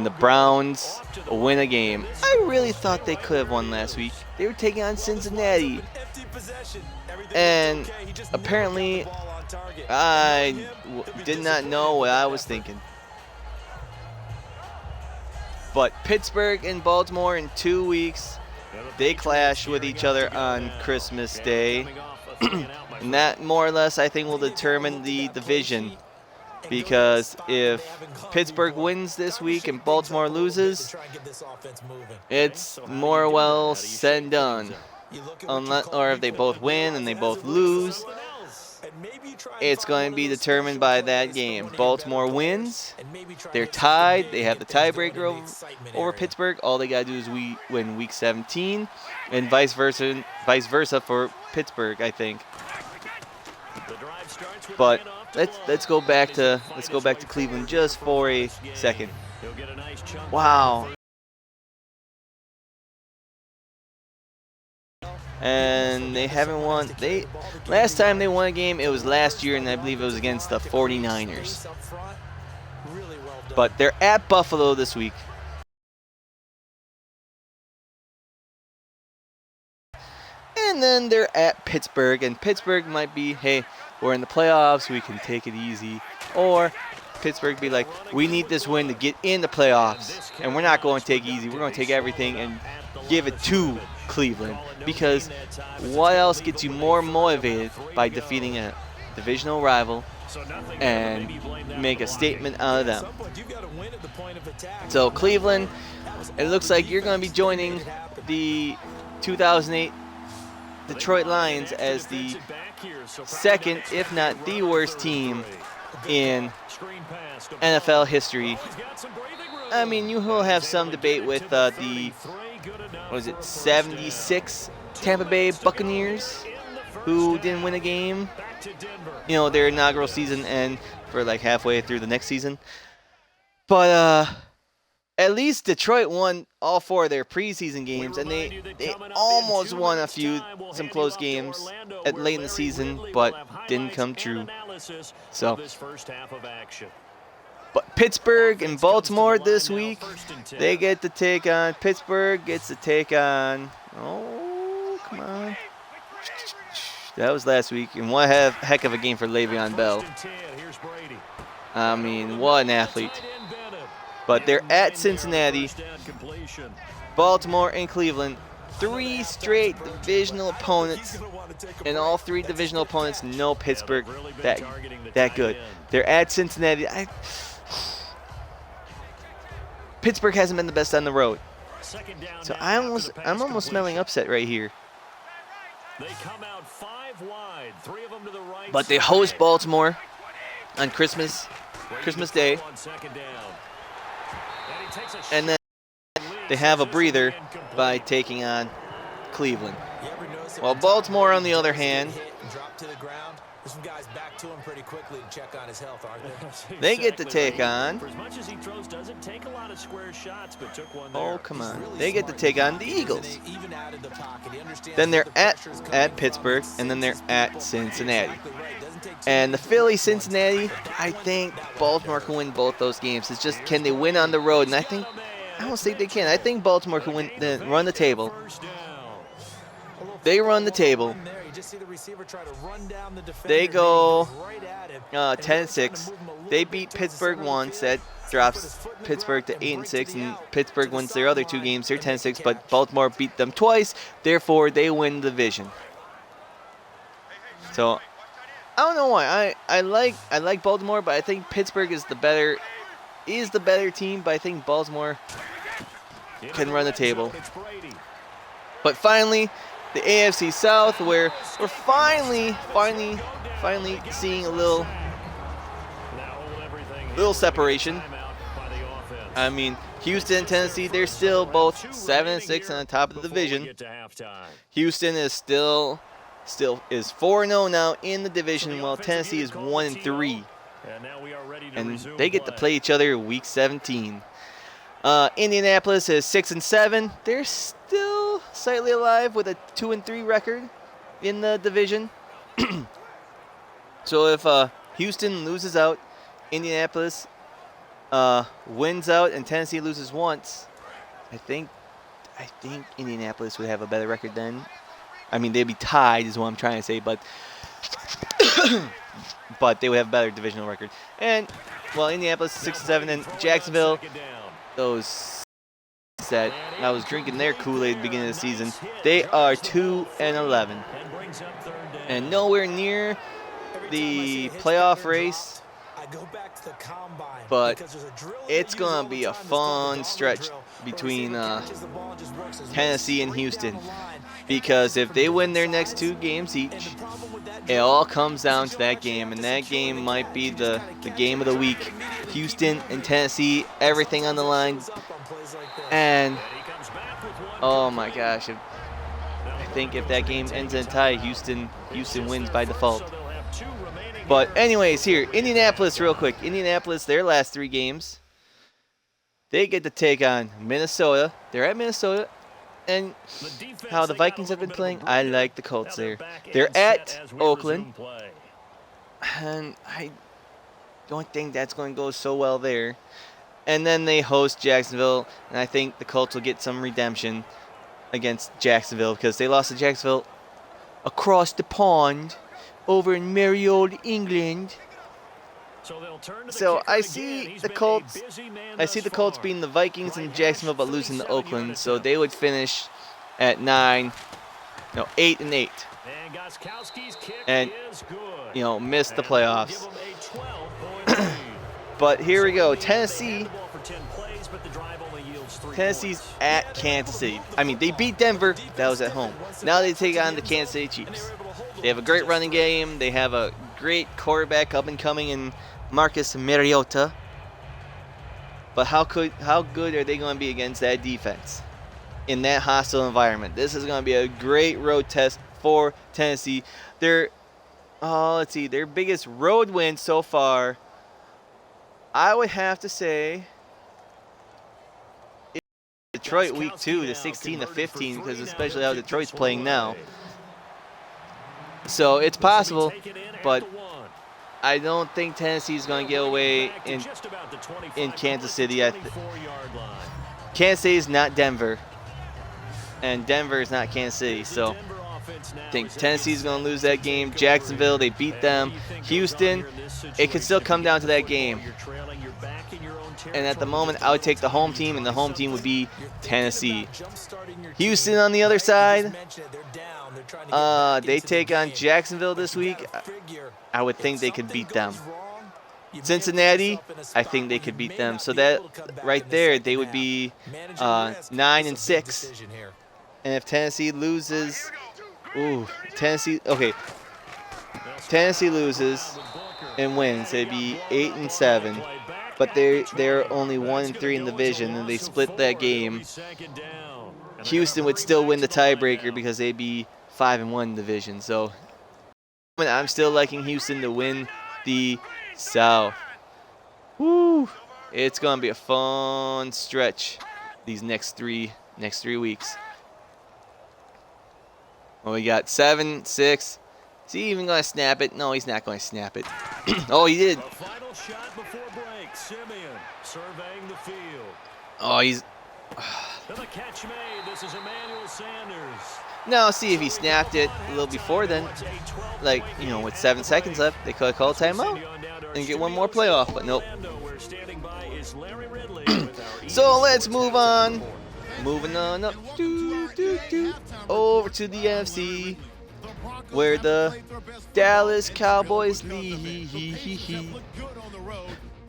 the Browns win a game? I really thought they could have won last week. They were taking on Cincinnati, and apparently I did not know what I was thinking. But Pittsburgh and Baltimore in 2 weeks, they clash with each other on Christmas Day. And that more or less, I think, will determine the division. Because if Pittsburgh wins this week and Baltimore loses, it's more well said and done. Or if they both win and they both lose, it's going to be determined by that game. Baltimore wins, they're tied, they have the tiebreaker over Pittsburgh. All they got to do is win week 17, and vice versa for Pittsburgh, I think. But let's go back to Cleveland just for a second. Wow. And they haven't won. Last time they won a game, it was last year, and I believe it was against the 49ers. But they're at Buffalo this week. And then they're at Pittsburgh, and Pittsburgh might be, hey, we're in the playoffs, we can take it easy. Or Pittsburgh be like, we need this win to get in the playoffs, and we're not going to take it easy. We're going to take everything and give it to Cleveland, because what else gets you more motivated by defeating a divisional rival and make a statement out of them? So Cleveland, it looks like you're going to be joining the 2008 Detroit Lions as the second, if not the worst team in NFL history. I mean, you will have some debate with the 76 Tampa Bay Buccaneers, who didn't win a game. Their inaugural season and for like halfway through the next season. But at least Detroit won all 4 of their preseason games, and they almost won some close games late in the season, but didn't come true. So, but Pittsburgh and Baltimore this week, they get to take on, Pittsburgh gets to take on, oh, come on. That was last week, and what a heck of a game for Le'Veon Bell. I mean, what an athlete. But they're at Cincinnati, Baltimore, and Cleveland. 3 straight divisional opponents, and all 3 divisional opponents know Pittsburgh that good. They're at Cincinnati. Pittsburgh hasn't been the best on the road, so I'm almost smelling upset right here. But they host Baltimore on Christmas Day, and then they have a breather by taking on Cleveland. While Baltimore, on the other hand, they get to take on. Oh, come on. They get to take on the Eagles. Then they're at Pittsburgh, and then they're at Cincinnati. And the Philly-Cincinnati, I think Baltimore can win both those games. It's just, can they win on the road? And I don't think they can. I think Baltimore can run the table. They run the table. They go 10-6. They beat Pittsburgh once. That drops Pittsburgh to 8-6, and Pittsburgh wins their other 2 games. They're 10-6, but Baltimore beat them twice. Therefore, they win the division. So I don't know why. I like Baltimore, but I think Pittsburgh is the better team. But I think Baltimore can run the table. But finally, the AFC South, where we're finally seeing a little separation. I mean, Houston and Tennessee, they're still both 7-6 on the top of the division. Houston is still is 4-0 now in the division, while Tennessee is 1-3. And they get to play each other week 17. Indianapolis is 6-7. They're still slightly alive with a 2-3 record in the division. So if Houston loses out, Indianapolis wins out, and Tennessee loses once, I think Indianapolis would have a better record then. I mean, they'd be tied is what I'm trying to say, but but they would have a better divisional record. And well, Indianapolis is 6-7, and Jacksonville, those that I was drinking their Kool-Aid at the beginning of the season, they are 2-11 and nowhere near the playoff race. But it's going to be a fun stretch between Tennessee and Houston, because if they win their next 2 games each, it all comes down to that game, and that game might be the game of the week. Houston and Tennessee, everything on the line. And oh my gosh, I think if that game ends in a tie, Houston wins by default. But anyways, here, Indianapolis real quick. Indianapolis, their last 3 games, they get to take on Minnesota. They're at Minnesota. And how the Vikings have been playing, I like the Colts there. They're at Oakland. And I don't think that's going to go so well there. And then they host Jacksonville, and I think the Colts will get some redemption against Jacksonville, because they lost to Jacksonville across the pond over in merry old England. So I see the Colts beating the Vikings and Jacksonville, but losing to Oakland. So they would finish at 8-8, and miss the playoffs. But here we go, Tennessee's at Kansas City. I mean, they beat Denver. That was at home. Now they take on the Kansas City Chiefs. They have a great running game. They have a great quarterback up and coming in Marcus Mariota. But how good are they going to be against that defense in that hostile environment? This is going to be a great road test for Tennessee. Their biggest road win so far, I would have to say, Detroit week 2, the 16-15, because especially how Detroit's playing now. So it's possible, but I don't think Tennessee's going to get away in Kansas City. Kansas City is not Denver, and Denver is not Kansas City. So I think Tennessee's going to lose that game. Jacksonville, they beat them. Houston, it could still come down to that game. And at the moment, I would take the home team, and the home team would be Tennessee. Houston on the other side, they take on Jacksonville this week. I would think they could beat them. Cincinnati, I think they could beat them. So that right there, they would be 9-6. And if Tennessee loses, Tennessee loses and wins, they'd be 8-7. But they're only 1-3 in the division, and they split that game. Houston would still win the tiebreaker because they'd be 5-1 in the division. So I'm still liking Houston to win the South. Woo! It's gonna be a fun stretch these next three weeks. Well, we got 7-6. Is he even gonna snap it? No, he's not gonna snap it. Oh, he did.
Final shot before break. Simeon surveying the field.
Oh, he's.
And the catch made. This is Emmanuel Sanders.
Now, see if he snapped it a little before then. Like, with 7 seconds left, they could have called timeout and get one more playoff, but nope. So let's move on. Moving on up over to the NFC, where the Dallas Cowboys lead.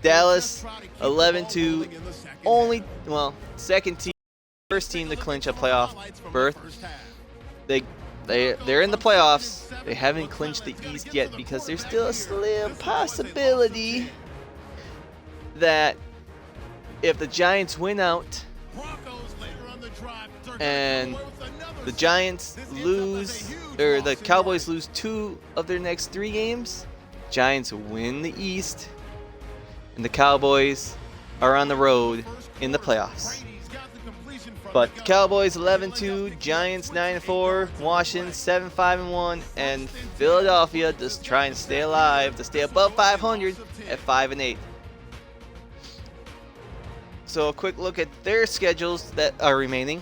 Dallas 11-2, first team to clinch a playoff berth. They're in the playoffs. They haven't clinched the East yet because there's still a slim possibility that if the Giants win out and the Giants lose, or the Cowboys lose 2 of their next 3 games, Giants win the East, and the Cowboys are on the road in the playoffs. But the Cowboys 11-2, Giants 9-4, Washington 7-5-1, and Philadelphia just trying to stay alive, to stay above 500 at 5-8. So a quick look at their schedules that are remaining.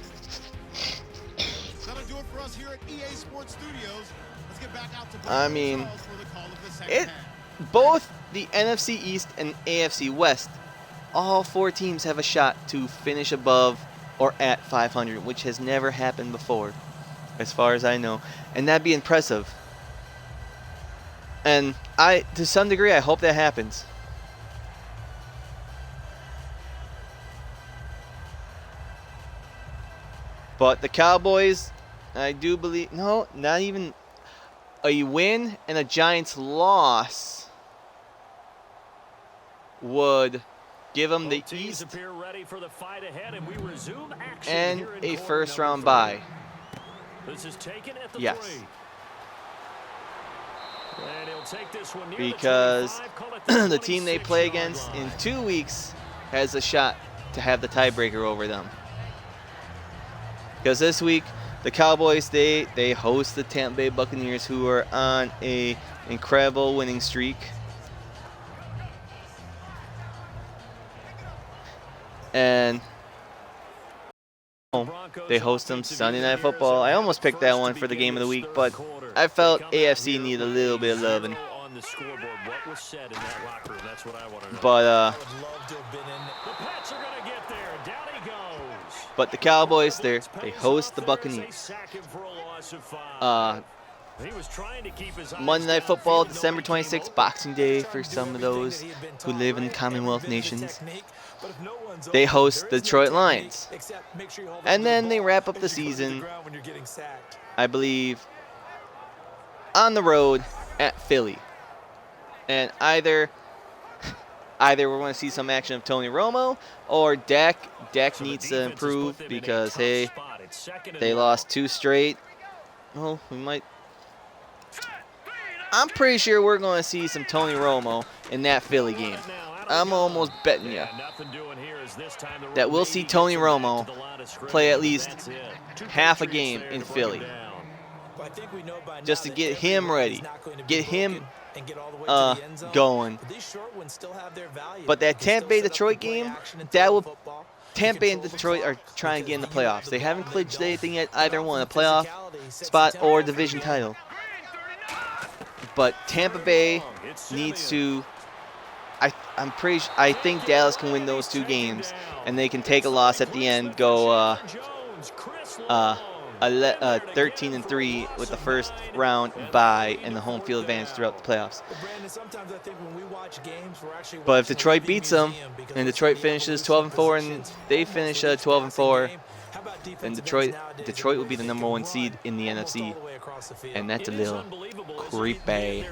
I mean, both the NFC East and AFC West, all 4 teams have a shot to finish above or at 500, which has never happened before, as far as I know, and that'd be impressive. And to some degree, I hope that happens. But the Cowboys, I do believe, no, not even a win and a Giants loss would give them the East and a first-round bye. Yes. Because the team they play against in 2 weeks has a shot to have the tiebreaker over them. Because this week, the Cowboys, they host the Tampa Bay Buccaneers, who are on a incredible winning streak. And they host them Sunday Night Football. I almost picked that one for the game of the week, but I felt AFC needed a little bit of loving. But the Cowboys, they host the Buccaneers. Monday Night Football, December 26th, Boxing Day for some of those who live in Commonwealth nations. They host the Detroit Lions. And then they wrap up the season, I believe, on the road at Philly. And either we're going to see some action of Tony Romo, or Dak needs to improve because, hey, they lost 2 straight. Oh, we might. I'm pretty sure we're going to see some Tony Romo in that Philly game. I'm almost betting you that we'll see Tony Romo play at least half a game in Philly, just to get him ready, get him going. But that Tampa Bay Detroit game, Tampa Bay and Detroit are trying to get in the playoffs. They haven't clinched anything yet, either one, a playoff spot or division title. But Tampa Bay needs to. I think Dallas can win those 2 games, and they can take a loss at the end, go 13-3 with the first round bye and the home field advantage throughout the playoffs. But if Detroit beats them, and Detroit finishes 12-4, and they finish 12-4, then Detroit will be the #1 seed in the NFC, and that's a little creepy.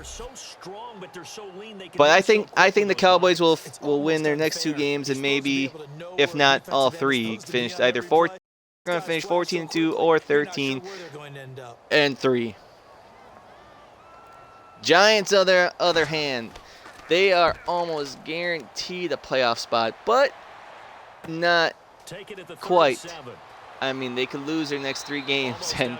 But I think the Cowboys will win their next 2 games, and maybe, if not all 3, finish either 14-2 or 13-3. Giants, on their other hand, they are almost guaranteed a playoff spot, but not quite. I mean, they could lose their next 3 games and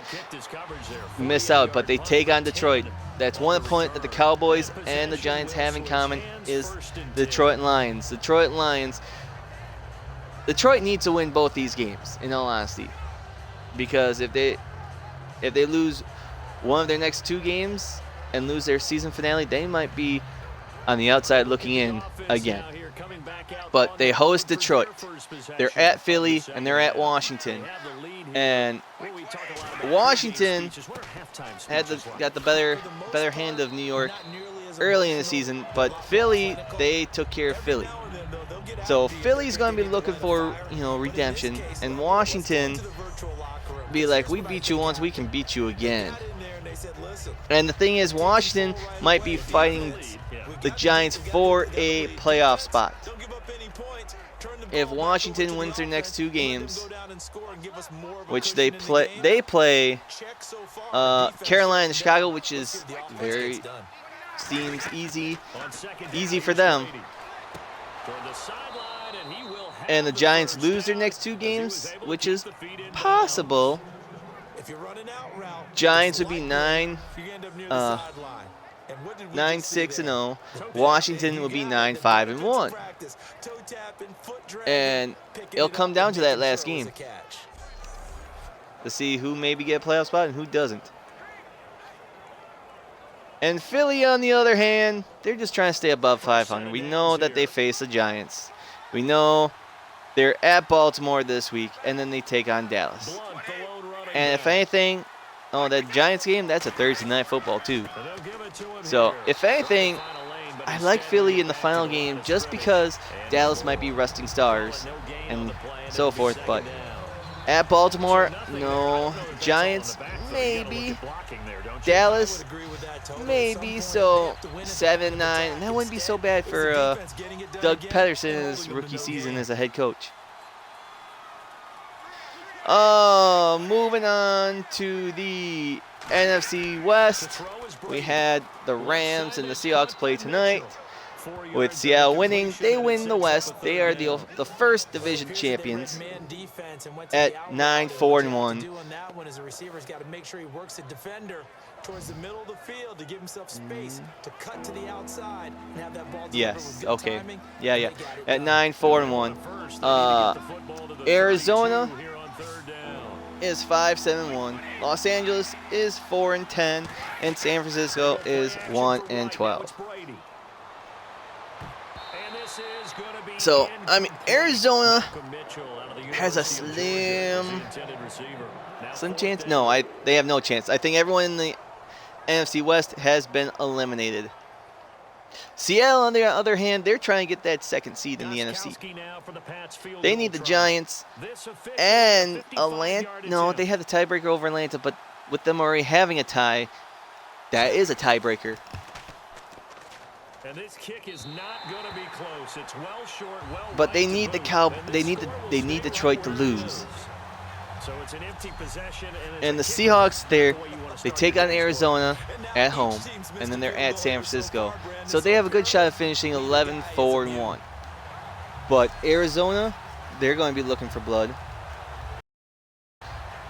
miss out, but they take on Detroit. That's one opponent that the Cowboys and the Giants have in common is the Detroit Lions. Detroit needs to win both these games, in all honesty, because if they lose one of their next 2 games and lose their season finale, they might be on the outside looking in again. But they host Detroit. They're at Philly and they're at Washington. And Washington got the better hand of New York early in the season, but Philly, they took care of Philly. So Philly's going to be looking for, redemption, and Washington be like, we beat you once, we can beat you again. And the thing is, Washington might be fighting the Giants for a playoff spot. If Washington wins their next 2 games, which they play Carolina and Chicago, which is seems easy for them. And the Giants lose their next 2 games, which is possible. Giants would be 9-6-0. Washington would be 9-5-1. And it'll come down to that last game to see who maybe get a playoff spot and who doesn't. And Philly, on the other hand, they're just trying to stay above 500. We know that they face the Giants. We know they're at Baltimore this week, and then they take on Dallas. And if anything, that Giants game, that's a Thursday night football too. So, if anything, I like Philly in the final game just because Dallas might be resting stars and so forth. But at Baltimore, no. Giants, maybe. Dallas, maybe. So 7-9, and that wouldn't be so bad for Doug Peterson in his rookie season as a head coach. Moving on to the NFC West, we had the Rams and the Seahawks play tonight. With Seattle winning, they win the West. They are the first division champions at 9-4-1. Yes. Okay. Yeah. At 9-4-1. Arizona is 5-7-1. Los Angeles is 4-10, and San Francisco is 1-12. So, Arizona has a slim chance. No, they have no chance. I think everyone in the NFC West has been eliminated. Seattle, on the other hand, they're trying to get that second seed in the NFC. They need the Giants and Atlanta. No, they have the tiebreaker over Atlanta, but with them already having a tie, that is a tiebreaker.
And this kick is not going to be close. It's well short,
but they need they need Detroit to lose.
So it's an empty possession,
and the Seahawks, they take on Arizona at home, and then they're at San Francisco. So they have a good shot of finishing 11-4-1. But Arizona, they're going to be looking for blood.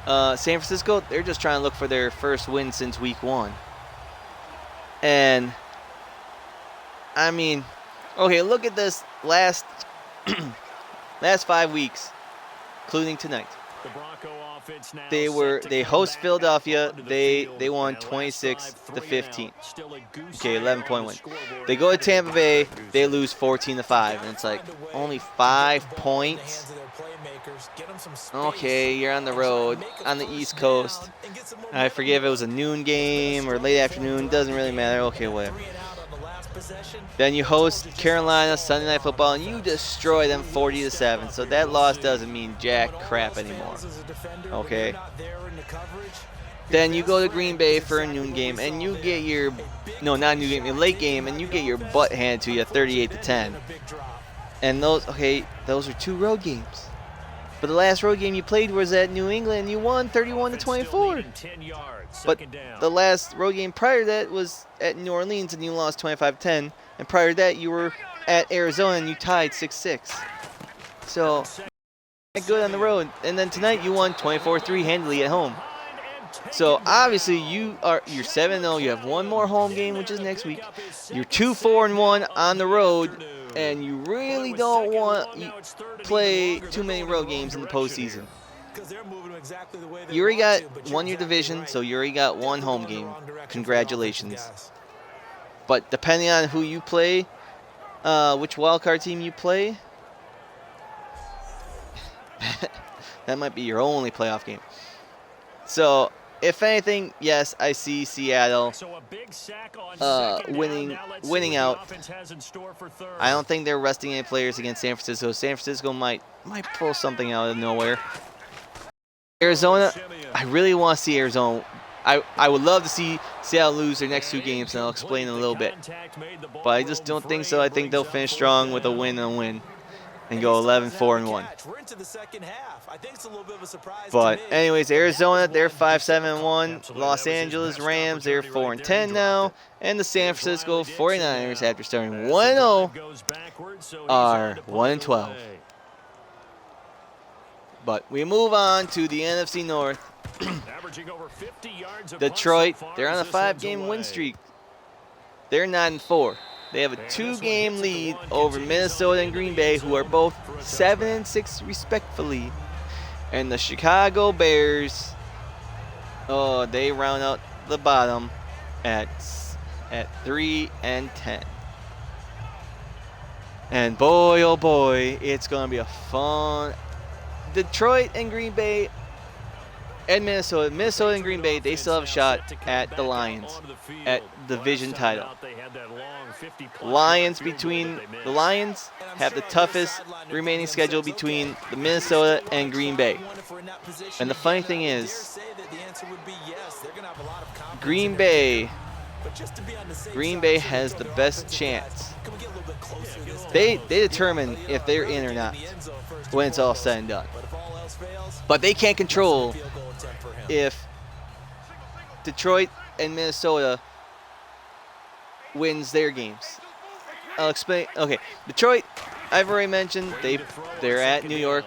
San Francisco, they're just trying to look for their first win since week 1. And okay, look at this last 5 weeks. including tonight.
The Bronco offense now
They host Philadelphia. They won 26-15. Okay, 11-point win. They go to Tampa Bay. They lose 14-5, and it's like only 5 points. Okay, you're on the road on the East Coast. I forget if it was a noon game or late afternoon. Doesn't really matter. Okay, whatever. Then you host Carolina Sunday Night Football, and you destroy them 40-7. So that loss doesn't mean jack crap anymore. Okay. Then you go to Green Bay for a noon game, and you get your not a noon game, a late game, and you get your butt handed to you 38-10. And those are 2 road games. But the last road game you played was at New England, and you won 31-24. But the last road game prior to that was at New Orleans, and you lost 25-10. And prior to that, you were at Arizona, and you tied 6-6. So, good on the road. And then tonight, you won 24-3 handily at home. So obviously, you're 7-0. You have one more home game, which is next week. You're 2-4-1 on the road. And you really don't want to play too many road games in the postseason. You already got won your division, so you already got one home game. Congratulations. But depending on who you play, which wildcard team you play, that might be your only playoff game. So, if anything, yes, I see Seattle winning out. I don't think they're resting any players against San Francisco. San Francisco might pull something out of nowhere. Arizona, I really want to see Arizona. I would love to see Seattle lose their next 2 games, and I'll explain in a little bit. But I just don't think so. I think they'll finish strong with a win and a win. And go 11-4-1. But anyways, Arizona, they're 5-7-1. Los Angeles Rams, they're 4-10 now, and the San Francisco 49ers, after starting 1-0, are 1-12. But we move on to the NFC North. Detroit, they're on a 5-game win streak. They're 9-4. They have a 2-game lead over Minnesota and Green Bay, who are both 7-6 respectfully. And the Chicago Bears, they round out the bottom at 3-10. And boy, oh boy, it's going to be a fun. Detroit and Green Bay and Minnesota and Green Bay, they still have a shot at the Lions at division title. The Lions have the toughest remaining schedule between the Minnesota and Green Bay. And the funny thing is, Green Bay has the best chance. They determine if they're in or not when it's all said and done. But they can't control if Detroit and Minnesota wins their games. I'll explain. Okay, Detroit, I've already mentioned, they're at New York,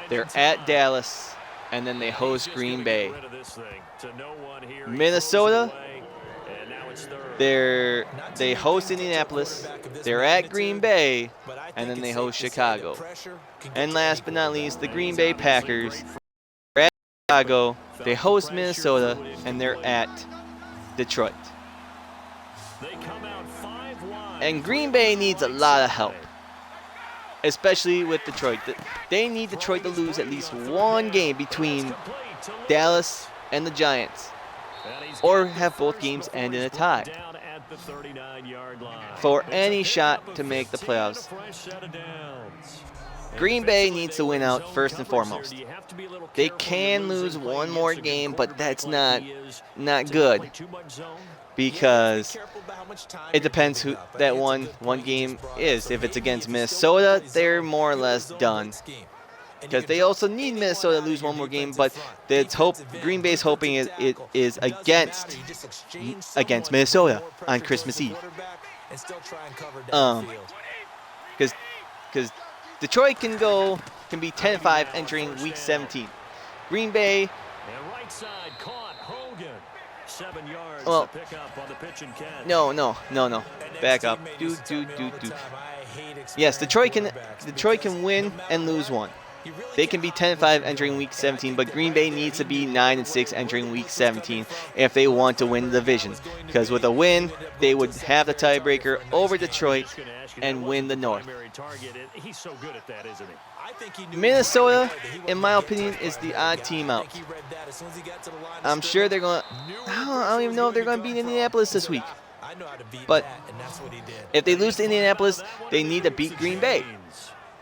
they're at Dallas, and then they host Green Bay. Minnesota, they host Indianapolis, they're at Green Bay, and then they host Chicago. And last but not least, the Green Bay Packers are at Chicago, they host Minnesota, and they're at Detroit. And Green Bay needs a lot of help, especially with Detroit. They need Detroit to lose at least one game between Dallas and the Giants, or have both games end in a tie for any shot to make the playoffs. Green Bay needs to win out first and foremost. They can lose one more game, but that's not good, because it depends who that one game is. If it's against Minnesota, they're more or less done, because they also need Minnesota to lose one more game. But Green Bay's hoping it is against Minnesota on Christmas Eve, because Detroit can be 10-5 entering Week 17. Green Bay. Well, no. Back up. Yes, Detroit can win and lose one. They can be 10-5 entering Week 17, but Green Bay needs to be 9-6 entering Week 17 if they want to win the division. Because with a win, they would have the tiebreaker over Detroit and win the North.
He's so good at that, isn't he?
Minnesota, in my opinion, is the odd team out. I'm sure they're going to... I don't even know if they're going to beat Indianapolis this week. But if they lose to Indianapolis, they need to beat Green Bay.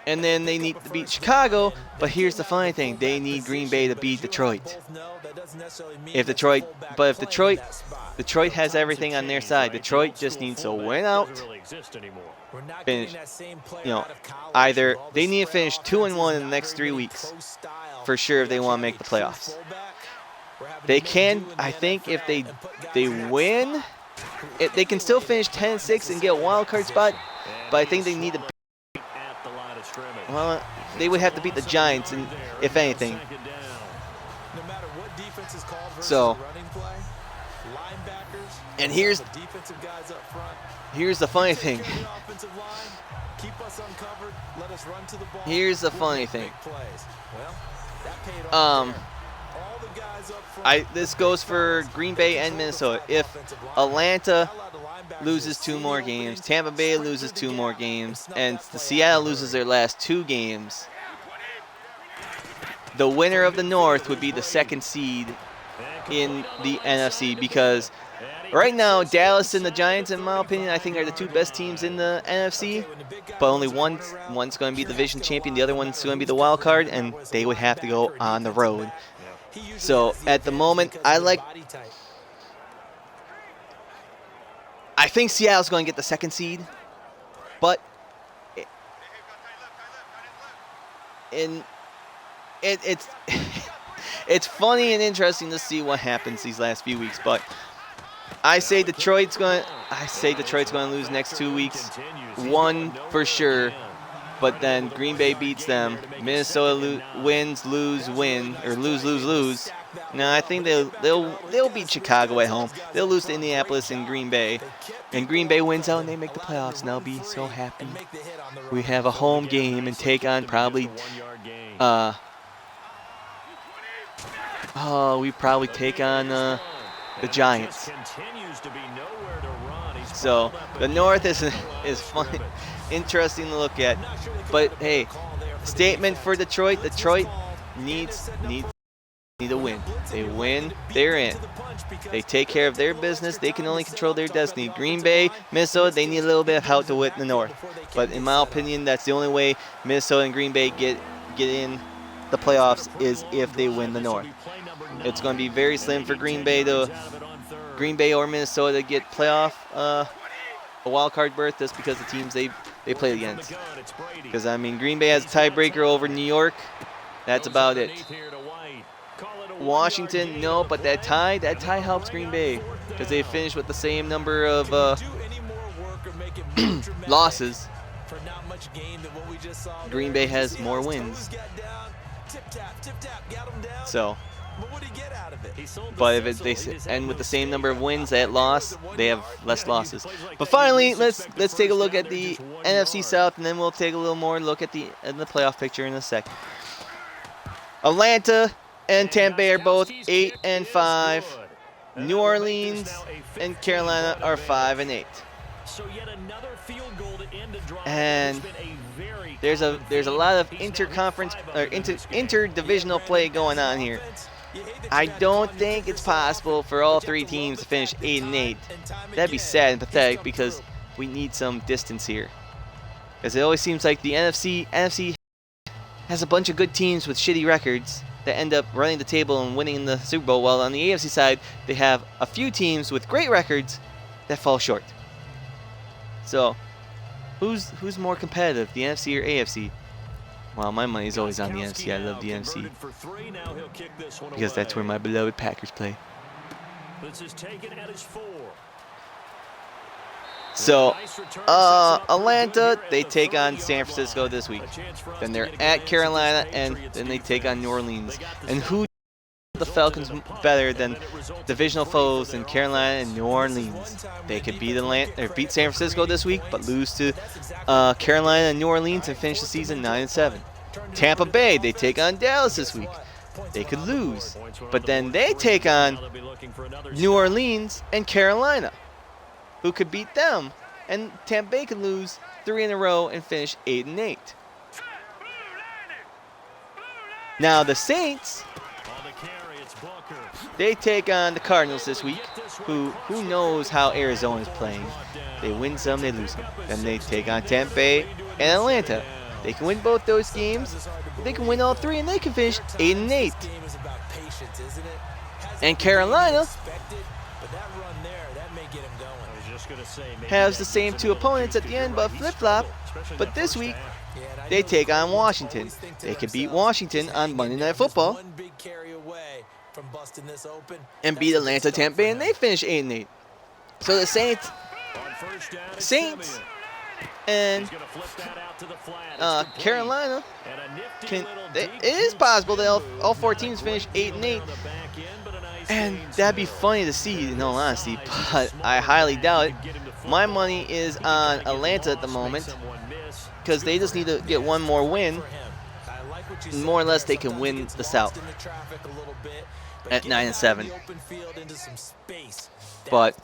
And then they need to beat Chicago. But here's the funny thing. They need Green Bay to beat Detroit. If Detroit has everything on their side. Detroit just needs to win out. Finish, either they need to finish 2-1 in the next 3 weeks for sure if they want to make the playoffs. They can, I think, if they win, they can still finish 10-6 and get a wild card spot. But I think they need to. Well, they would have to beat the Giants, and if anything. So, and here's the funny thing. Here's the funny thing. This goes for Green Bay and Minnesota. If Atlanta loses 2 more games, Tampa Bay loses 2 more games, and the Seattle loses their last 2 games, the winner of the North would be the 2nd seed in the NFC, because right now Dallas and the Giants, in my opinion, I think are the 2 best teams in the NFC, but only one's going to be the division champion, the other one's going to be the wild card, and they would have to go on the road. So at the moment, I think Seattle's going to get the 2nd seed, but it's funny and interesting to see what happens these last few weeks. But I say Detroit's going to lose next 2 weeks, 1 for sure. But then Green Bay beats them. Minnesota wins, lose, win, or lose, lose, lose. No, I think they'll beat Chicago at home. They'll lose to Indianapolis and Green Bay. And Green Bay wins out and they make the playoffs, and I'll be so happy. We have a home game and take on probably we probably take on the Giants. So the North is fun, interesting to look at. But hey, statement for Detroit. Detroit needs to win. They win, they're in. They take care of their business. They can only control their destiny. Green Bay, Minnesota, they need a little bit of help to win the North. But in my opinion, that's the only way Minnesota and Green Bay get in the playoffs is if they win the North. It's going to be very slim for Green Bay or Minnesota to get playoff a wild card berth just because the teams they play against. Because I mean, Green Bay has a tiebreaker over New York. That's about it. Washington, no, but that tie helps Green Bay because they finished with the same number of losses. Green Bay has more wins. So, but if they end with the same number of wins at loss, they have less losses. But finally, let's take a look at the NFC South, and then we'll take a little more look at the playoff picture in a sec. Atlanta and Tampa Bay are both 8-5. New Orleans and Carolina are 5-8. And there's a lot of interconference or interdivisional play going on here. I don't think it's possible for all 3 teams to finish 8-8. That'd be sad and pathetic because we need some distance here. Because it always seems like the NFC has a bunch of good teams with shitty records that end up running the table and winning the Super Bowl, while on the AFC side, they have a few teams with great records that fall short. So, who's more competitive, the NFC or AFC? Well, my money's always on the NFC. I love the NFC because that's where my beloved Packers play. So, Atlanta, they take on San Francisco this week. Then they're at Carolina, and then they take on New Orleans. And who the Falcons better than divisional foes in Carolina and New Orleans? They could beat beat San Francisco this week, but lose to Carolina and New Orleans and finish the season 9-7. Tampa Bay, they take on Dallas this week. They could lose. But then they take on New Orleans and Carolina, who could beat them. And Tampa Bay could lose 3 in a row and finish 8-8. Now the Saints, they take on the Cardinals this week, who knows how Arizona's playing. They win some, they lose some. Then they take on Tampa Bay and Atlanta. They can win both those games. They can win all 3, and they can finish 8-8. And Carolina has the same 2 opponents at the end, but flip-flop. But this week, they take on Washington. They can beat Washington on Monday Night Football and beat Atlanta, Tampa Bay, and they finish 8-8. So the Saints and Carolina it is possible that all 4 teams finish 8-8, and that'd be funny to see, in all honesty, but I highly doubt it. My money is on Atlanta at the moment because they just need to get one more win. More or less, they can win the South at 9-7. But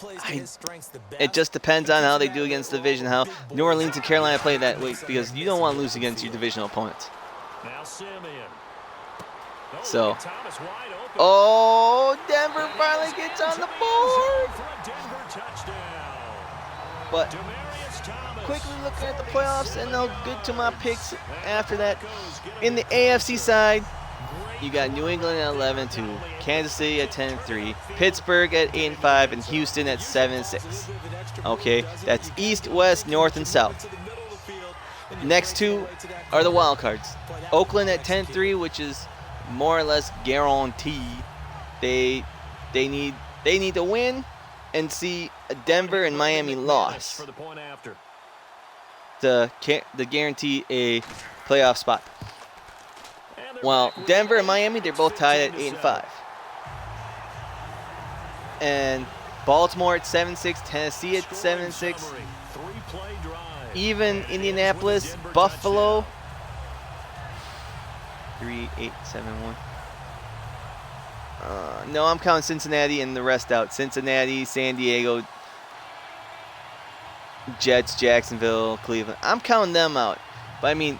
it just depends on how they do against the division, how New Orleans and Carolina play that week, because you don't want to lose against your divisional opponents. So, Denver finally gets on the board. But quickly looking at the playoffs, and I'll get to my picks after that. In the AFC side, you got New England at 11-2, Kansas City at 10-3, Pittsburgh at 8-5, and Houston at 7-6. Okay, that's East, West, North, and South. Next 2 are the wild cards. Oakland at 10-3, which is more or less guaranteed. They need to win and see Denver and Miami loss to guarantee a playoff spot. While Denver and Miami, they're both tied at 8-5. And Baltimore at 7-6, Tennessee at 7-6. Even Indianapolis, Buffalo, 3-8-7-1. No, I'm counting Cincinnati and the rest out. Cincinnati, San Diego, Jets, Jacksonville, Cleveland. I'm counting them out. But I mean,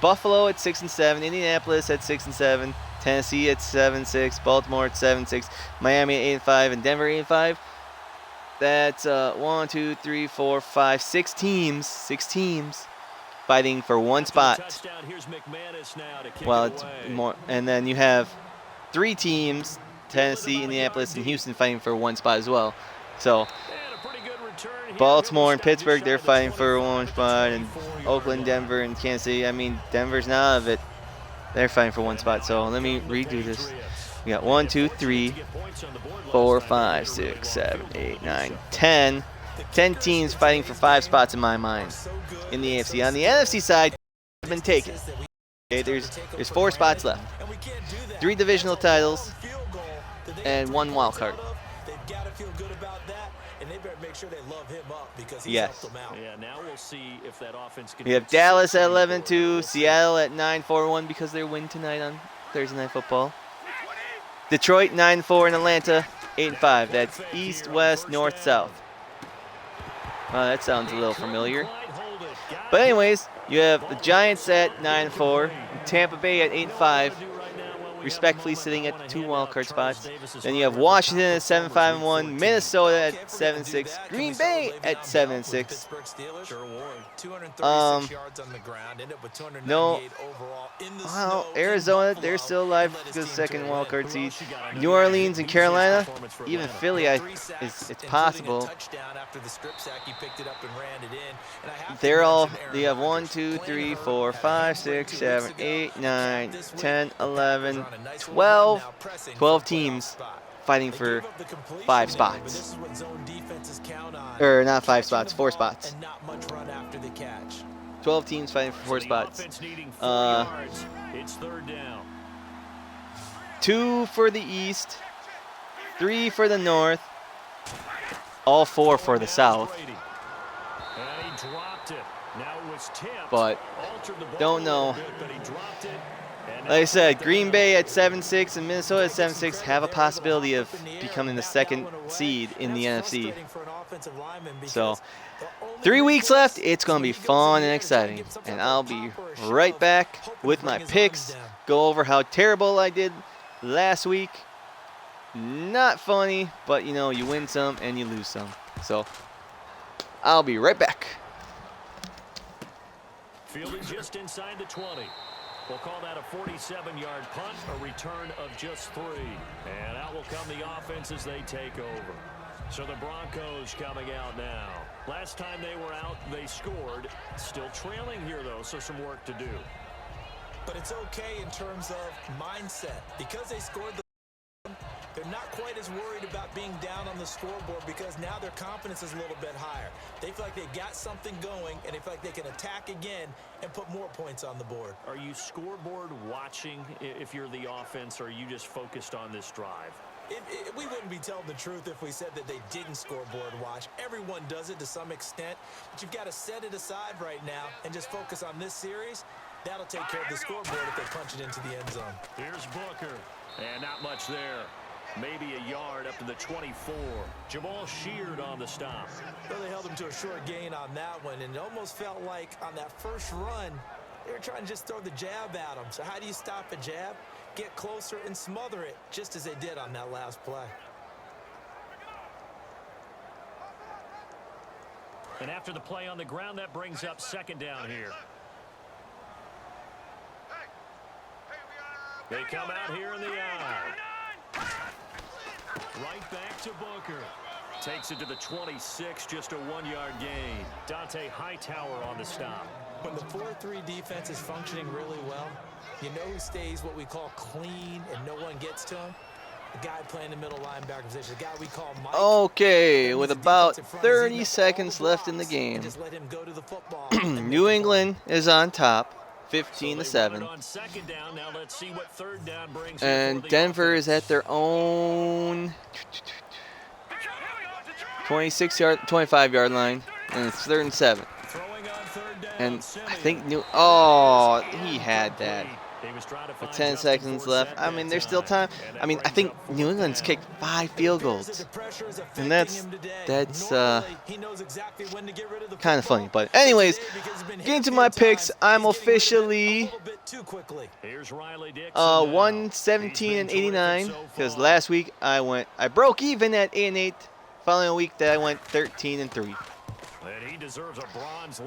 Buffalo at 6-7, Indianapolis at 6-7, Tennessee at 7-6, Baltimore at 7-6, Miami at 8-5, and Denver 8-5. That's 1, 2, 3, 4, 5, 6 teams. 6 teams fighting for one spot. Well, it's more, and then you have 3 teams, Tennessee, Indianapolis, and Houston fighting for one spot as well. So Baltimore and Pittsburgh, they're fighting for one spot, and Oakland, Denver, and Kansas City. I mean, Denver's not out of it. They're fighting for one spot. So let me redo this. We got 1, 2, 3, 4, 5, 6, 7, 8, 9, 10. 10 teams fighting for 5 spots in my mind in the AFC. On the NFC side, it's been taken. Okay, there's 4 spots left. 3 divisional titles and 1 wild card. Yes. We have Dallas at 11-2, Seattle at 9-4-1 because they win tonight on Thursday Night Football. Detroit 9-4 and Atlanta 8-5. That's East, West, North, South. Wow, that sounds a little familiar. But anyways, you have the Giants at 9-4, Tampa Bay at 8-5, respectfully sitting at 2 wildcard spots. Then you have Washington at 7-5-1, Minnesota at 7-6, Green Bay at 7-6. No, well, Arizona, they're still alive because second wildcard seed. New Orleans and Carolina, even Philly, it's possible. They're all, you have 1, 2, 3, 4, 5, 6, 7, 8, 9, 10, 11, 12 teams fighting for 5 spots. Or not 5 spots, 4 spots. 12 teams fighting for 4 spots. 2 for the East, 3 for the North, all 4 for the South. but don't know. Like I said, Green Bay at 7-6 and Minnesota at 7-6 have a possibility of becoming the second seed in the NFC. So 3 weeks left. It's going to be fun and exciting. And I'll be right back with my picks. Go over how terrible I did last week. Not funny, but you know, you win some and you lose some. So I'll be right back.
Fielding just inside the 20. We'll call that a 47-yard punt, a return of just 3. And out will come the offense as they take over. So the Broncos coming out now. Last time they were out, they scored. Still trailing here, though, so some work to do.
But it's okay in terms of mindset. Because they scored they're not quite as worried about being down on the scoreboard because now their confidence is a little bit higher. They feel like they got something going, and they feel like they can attack again and put more points on the board.
Are you scoreboard watching if you're the offense, or are you just focused on this drive?
We wouldn't be telling the truth if we said that they didn't scoreboard watch. Everyone does it to some extent, but you've got to set it aside right now and just focus on this series. That'll take care of the scoreboard if they punch it into the end zone.
Here's Booker, and not much there. Maybe a yard up to the 24. Jamal Sheard on the stop.
Well, they held him to a short gain on that one, and it almost felt like on that first run, they were trying to just throw the jab at him. So how do you stop a jab? Get closer and smother it, just as they did on that last play.
And after the play on the ground, that brings up second down here. They come out here in the eye. Right back to Booker. Takes it to the 26, just a 1-yard gain. Dante Hightower on the stop.
When the 4-3 defense is functioning really well, you know who stays what we call clean and no one gets to him? The guy playing the middle linebacker position, the guy we call Mike.
Okay, with about 30 seconds left in the game, New England is on top. 15-7, and Denver is at their own 25-yard line, and it's 3rd and 7. And I think he had that. With 10 seconds left. I mean, there's still time. I mean, I think New England's kicked 5 field goals, and that's kind of funny. But anyways, getting to my picks, I'm officially 117-89 because last week I broke even at 8-8. Following week that I went 13-3.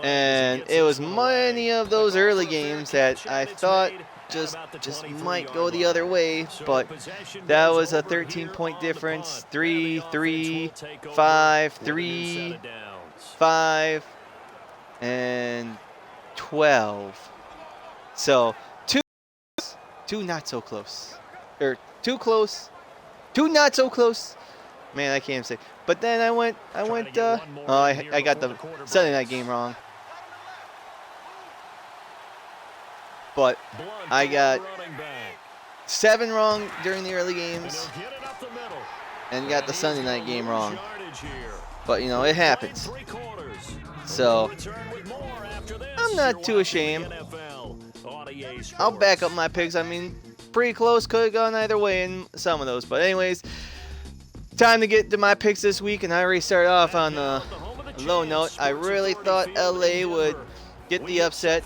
And it was many of those early games that I thought just might go the other way, but that was a 13-point difference. 3, 3, 5, 3, 5, and 12. So two not so close, or too close, 2 not so close. Man, I can't even say. But then I got the Sunday night game wrong. But I got 7 wrong during the early games and got the Sunday night game wrong. But, you know, it happens. So, I'm not too ashamed. I'll back up my picks. I mean, pretty close. Could have gone either way in some of those. But anyways, time to get to my picks this week. And I already started off on a low note. I really thought LA would get the upset,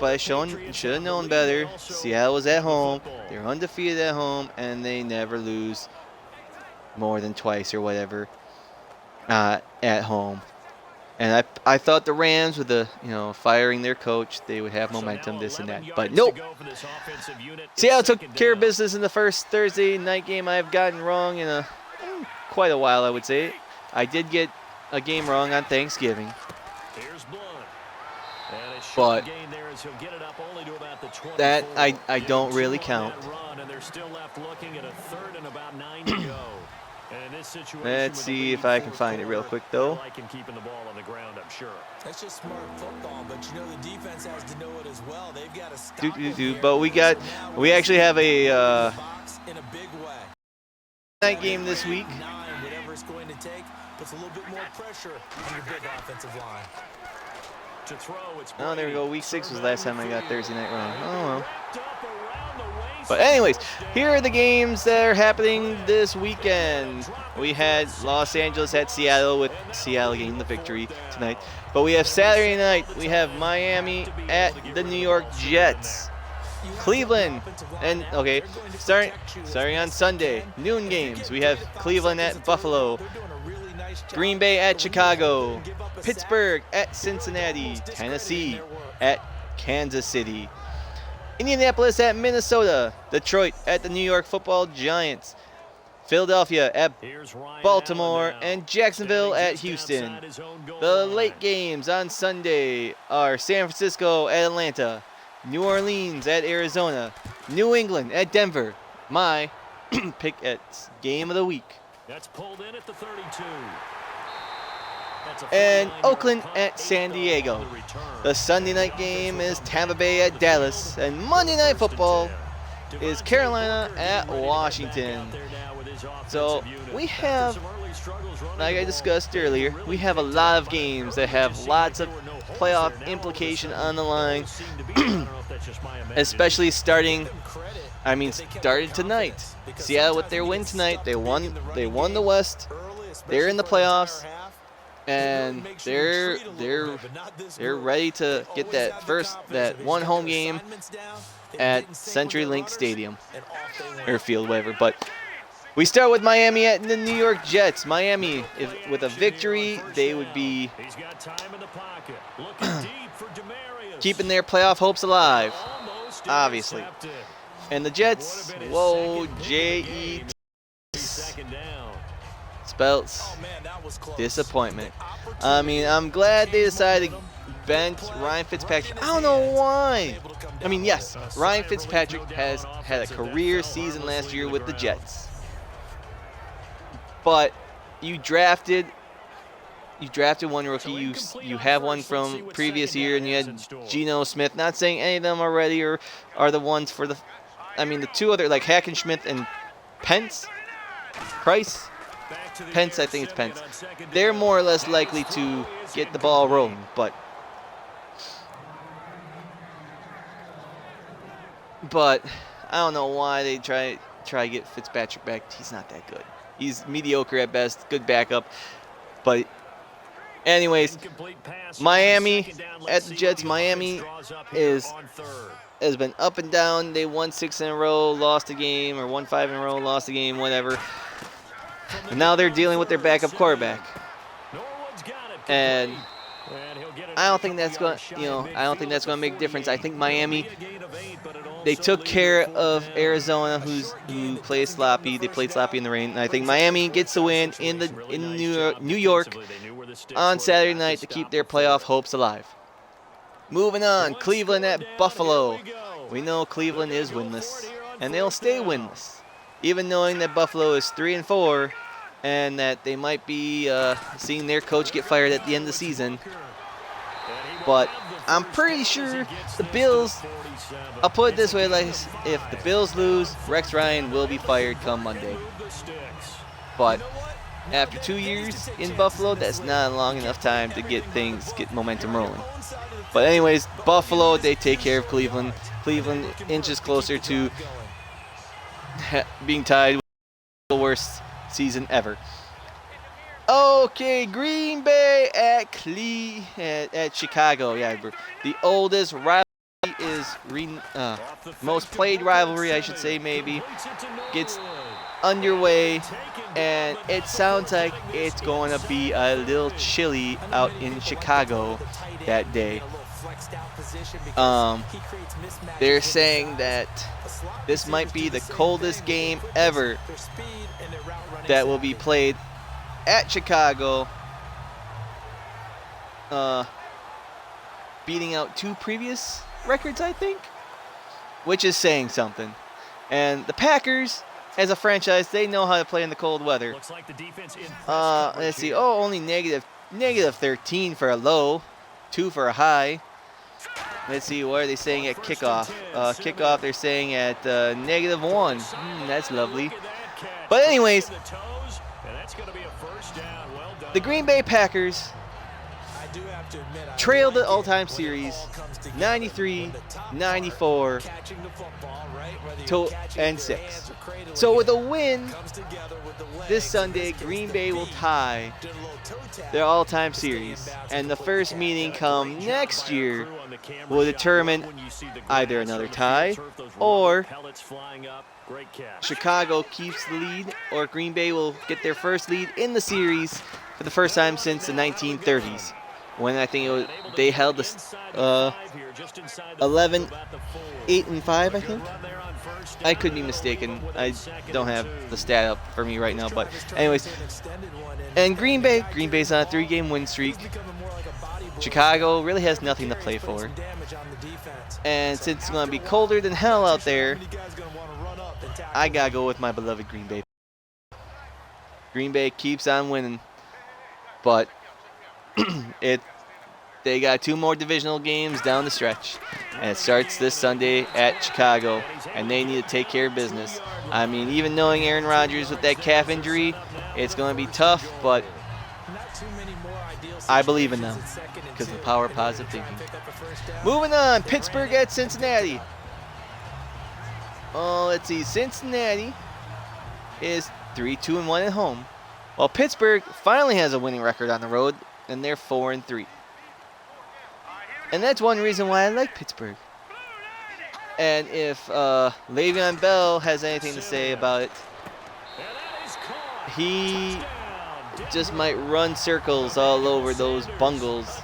but I should have known better. Seattle was at home. They're undefeated at home, and they never lose more than twice or whatever at home. And I thought the Rams, with the firing their coach, they would have momentum, this and that. But nope. Seattle took care of business in the first Thursday night game. I have gotten wrong in quite a while, I would say. I did get a game wrong on Thanksgiving. But that I don't really count. Let's see if I can find it real quick, though.
That's just smart football, but you know the defense has to know it as well. They've got to stop
But we actually have a night game this week.
Whatever it's going to take puts a little bit more pressure on your big offensive line.
Oh, there we go. Week 6 was the last time I got Thursday night wrong. Oh, well. But anyways, here are the games that are happening this weekend. We had Los Angeles at Seattle with Seattle getting the victory tonight. But we have Saturday night. We have Miami at the New York Jets. Cleveland and starting on Sunday, noon games. We have Cleveland at Buffalo, Green Bay at Chicago, Pittsburgh at Cincinnati, Tennessee at Kansas City, Indianapolis at Minnesota, Detroit at the New York Football Giants, Philadelphia at Baltimore, and Jacksonville at Houston. The late games on Sunday are San Francisco at Atlanta, New Orleans at Arizona, New England at Denver. My pick at game of the week.
That's pulled in at the 32.
And Oakland at San Diego. The Sunday night game is Tampa Bay at Dallas, and Monday Night Football is Carolina at Washington. So we have, like I discussed earlier, we have a lot of games that have lots of playoff implication on the line, especially started tonight. Seattle with their win tonight, they won the West. They're in the playoffs, and they're ready to get that one home game at CenturyLink Stadium or field, whatever. But we start with Miami at the New York Jets. Miami, with a victory, they would be keeping their playoff hopes alive, obviously. And the Jets, whoa, J-E-T spells disappointment. I mean, I'm glad they decided to bench Ryan Fitzpatrick. I don't know why. I mean, yes, Ryan Fitzpatrick has had a career season last year with the Jets. But you drafted one rookie. You have one from previous year, and you had Geno Smith. Not saying any of them already are the ones for the. I mean, the two other, like Hackenschmidt and Pence, Price, Pence. I think it's Pence. They're more or less likely to get the ball rolling, but I don't know why they try to get Fitzpatrick back. He's not that good. He's mediocre at best, good backup. But anyways, Miami at the Jets. Miami has been up and down. They won 6 in a row, lost a game, or won 5 in a row, lost a game, whatever. And now they're dealing with their backup quarterback. And I don't think that's going to make a difference. I think Miami, they took care of Arizona, who plays sloppy. They played sloppy in the rain. And I think Miami gets the win in New York on Saturday night to keep their playoff hopes alive. Moving on, Cleveland at Buffalo. We know Cleveland is winless, and they'll stay winless, even knowing that Buffalo is 3-4, and that they might be seeing their coach get fired at the end of the season. But I'm pretty sure the Bills, I'll put it this way, like, if the Bills lose, Rex Ryan will be fired come Monday. But after 2 years in Buffalo, that's not long enough time to get momentum rolling. But anyways, Buffalo, they take care of Cleveland. Cleveland inches closer to being tied with the worst season ever. Okay, Green Bay at Chicago. Yeah, the oldest rivalry is most played rivalry, I should say, maybe, gets underway, and it sounds like it's going to be a little chilly out in Chicago that day. They're saying that this might be the coldest game ever that will be played at Chicago, beating out 2 previous records, I think, which is saying something. And the Packers, as a franchise, they know how to play in the cold weather. Let's see. Oh, only negative 13 for a low, 2 for a high. Let's see, what are they saying at kickoff? Kickoff, they're saying at -1. That's lovely. But anyways, the Green Bay Packers
do have to admit,
trailed the all-time series 93, 94, and 6. So with a win this Sunday, Green Bay will tie their all-time series, and the first meeting come next year will determine either another tie or Chicago keeps the lead, or Green Bay will get their first lead in the series for the first time since the 1930s, when I think they held the 11, 8 and 5, I think. I could be mistaken. I don't have the stat up for me right now, but anyways. And Green Bay's on a 3-game win streak. Chicago really has nothing to play for. And since it's going to be colder than hell out there, I got to go with my beloved Green Bay. Green Bay keeps on winning, but they got 2 more divisional games down the stretch, and it starts this Sunday at Chicago, and they need to take care of business. I mean, even knowing Aaron Rodgers with that calf injury, it's going to be tough, but I believe in them because of the power of positive thinking. Moving on, Pittsburgh at Cincinnati. Oh, let's see. Cincinnati is 3-2-1 at home, while Pittsburgh finally has a winning record on the road, and they're 4-3. And that's one reason why I like Pittsburgh. And if Le'Veon Bell has anything to say about it, he just might run circles all over those bungles,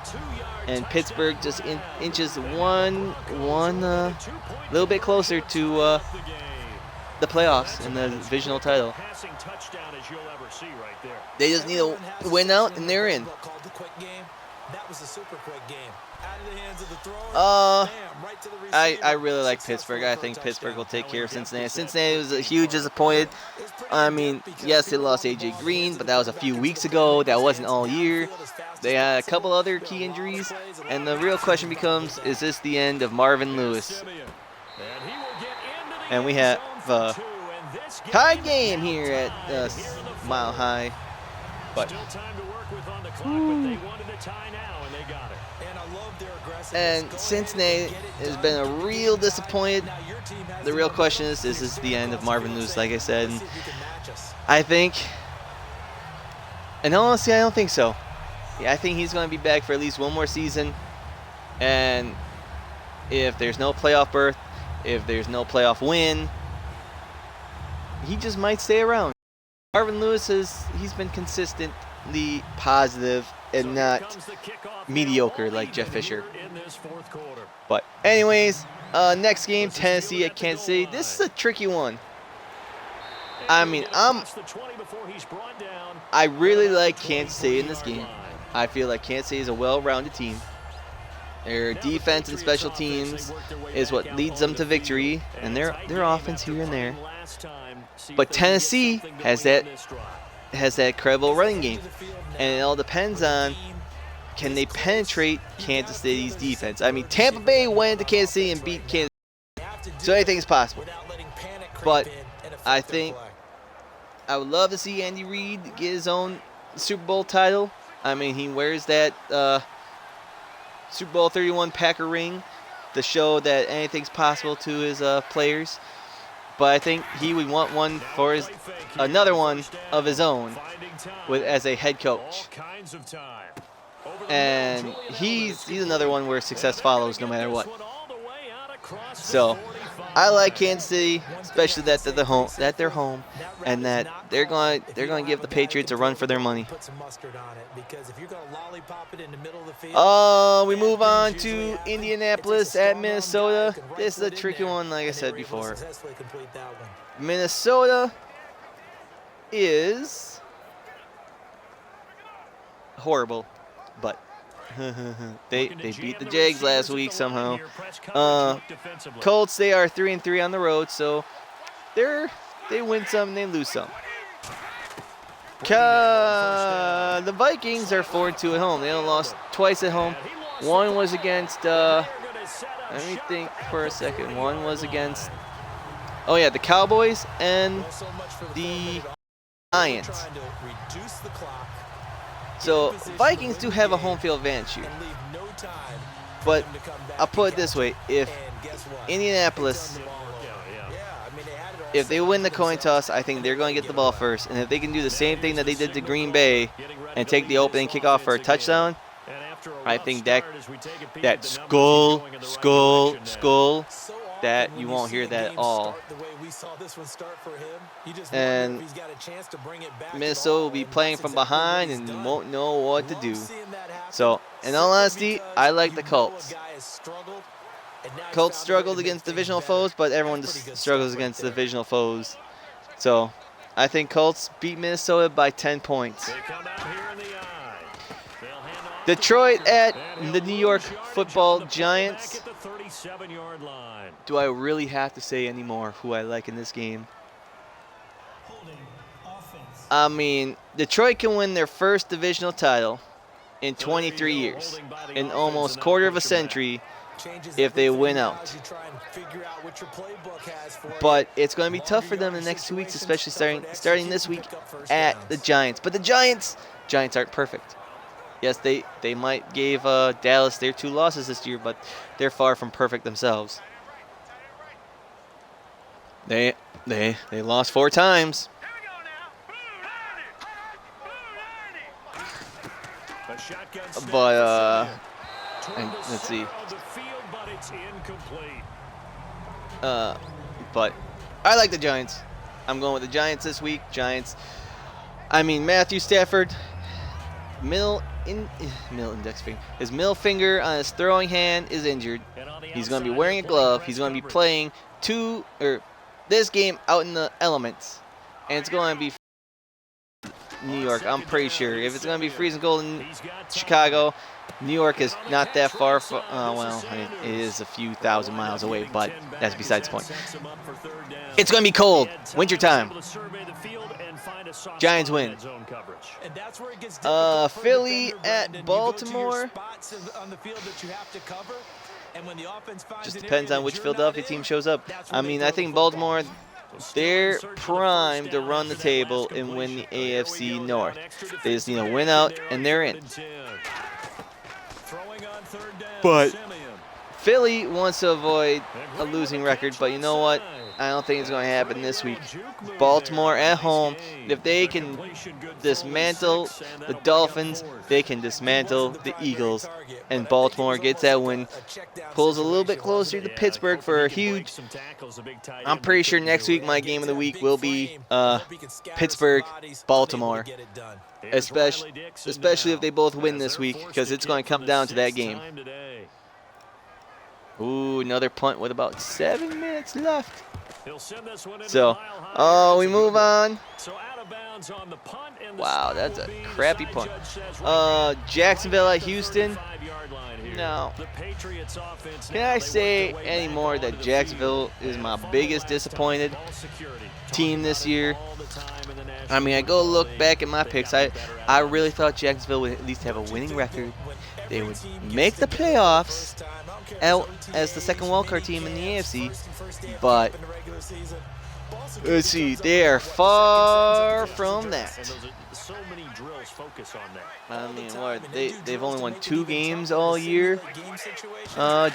and Pittsburgh just inches one little bit closer to the playoffs and the divisional title. They just need to win out, and they're in.
That was a super quick game. Out of the hands of the thrower. Right to the receiver.
I really like Pittsburgh. I think Pittsburgh will take care of Cincinnati. Cincinnati was a huge disappointed. I mean, yes, they lost A.J. Green, but that was a few weeks ago. That wasn't all year. They had a couple other key injuries, and the real question becomes, is this the end of Marvin Lewis? And we have a tie game here at Mile High. But and Cincinnati has been a real disappointed. The real question is this the end of Marvin Lewis, like I said? And I think, and honestly, I don't think so. Yeah, I think he's going to be back for at least one more season. And if there's no playoff berth, if there's no playoff win, he just might stay around. Marvin Lewis he's been consistently positive and not mediocre like Jeff Fisher. But anyways, next game, Tennessee at Kansas City. This is a tricky one. I mean, I really like Kansas City in this game. I feel like Kansas City is a well-rounded team. Their defense and special teams is what leads them to victory, and their offense here and there. But Tennessee has that credible running game, and it all depends on, can they penetrate Kansas City's defense? I mean, Tampa Bay went to Kansas City and beat Kansas City, so anything is possible. But I think I would love to see Andy Reid get his own Super Bowl title. I mean, he wears that Super Bowl 31 Packer ring to show that anything's possible to his players. But I think he would want one for another one of his own as a head coach. And he's another one where success follows no matter what. So I like Kansas City, especially that they're home, and that they're going to give the Patriots a run for their money. We move on to Indianapolis at Minnesota. This is a tricky one, like I said before. Minnesota is horrible, but they beat the Jags last week somehow. Colts, they are 3-3 on the road, so they win some, they lose some. The Vikings are 4-2 at home. They only lost twice at home. One was against, let me think for a second. One was against, the Cowboys and the Giants. So Vikings do have a home field advantage here. But I'll put it this way: if Indianapolis, if they win the coin toss, I think they're going to get the ball first. And if they can do the same thing that they did to Green Bay and take the opening kickoff for a touchdown, I think that skull, that you won't hear that at all. And Minnesota will be playing from behind and won't know what to do. So, in all honesty, I like the Colts. Colts struggled against divisional foes, but everyone just struggles against divisional foes. So, I think Colts beat Minnesota by 10 points. Detroit at the New York Football Giants. Do I really have to say any more who I like in this game? I mean, Detroit can win their first divisional title in 23 years, in almost quarter of a century, if they win out. But it's going to be tough for them in the next 2 weeks, especially starting this week at the Giants. But the Giants aren't perfect. Yes, they might gave Dallas their 2 losses this year, but they're far from perfect themselves. They lost 4 times. But let's see. But I like the Giants. I'm going with the Giants this week. Giants. I mean, Matthew Stafford, middle index finger. His middle finger on his throwing hand is injured. He's going to be wearing a glove. He's going to be playing this game out in the elements, and it's going to be New York. I'm pretty sure. If it's going to be freezing cold in Chicago, New York is not that far. Well, it is a few thousand miles away, but that's besides the point. It's going to be cold. Wintertime. Giants win. Philly at Baltimore. Just depends on which Philadelphia team shows up. I mean, I think Baltimore, they're primed to run the table and win the AFC North. They just need to win out, and they're in. But Philly wants to avoid a losing record, but you know what? I don't think it's going to happen this week. Baltimore at home, if they can dismantle the Dolphins, they can dismantle the Eagles. And Baltimore gets that win, pulls a little bit closer to Pittsburgh for a huge. I'm pretty sure next week my game of the week will be Pittsburgh, Baltimore. Especially if they both win this week, because it's going to come down to that game. Ooh, another punt with about 7 minutes left. So, we move on. Wow, that's a crappy punt. Jacksonville at Houston. No. Can I say any more that Jacksonville is my biggest disappointed team this year? I mean, I go look back at my picks. I really thought Jacksonville would at least have a winning record. They would make the playoffs as the second wildcard team in the AFC, but let's see, they are far from that. I mean, they've only won 2 games all year.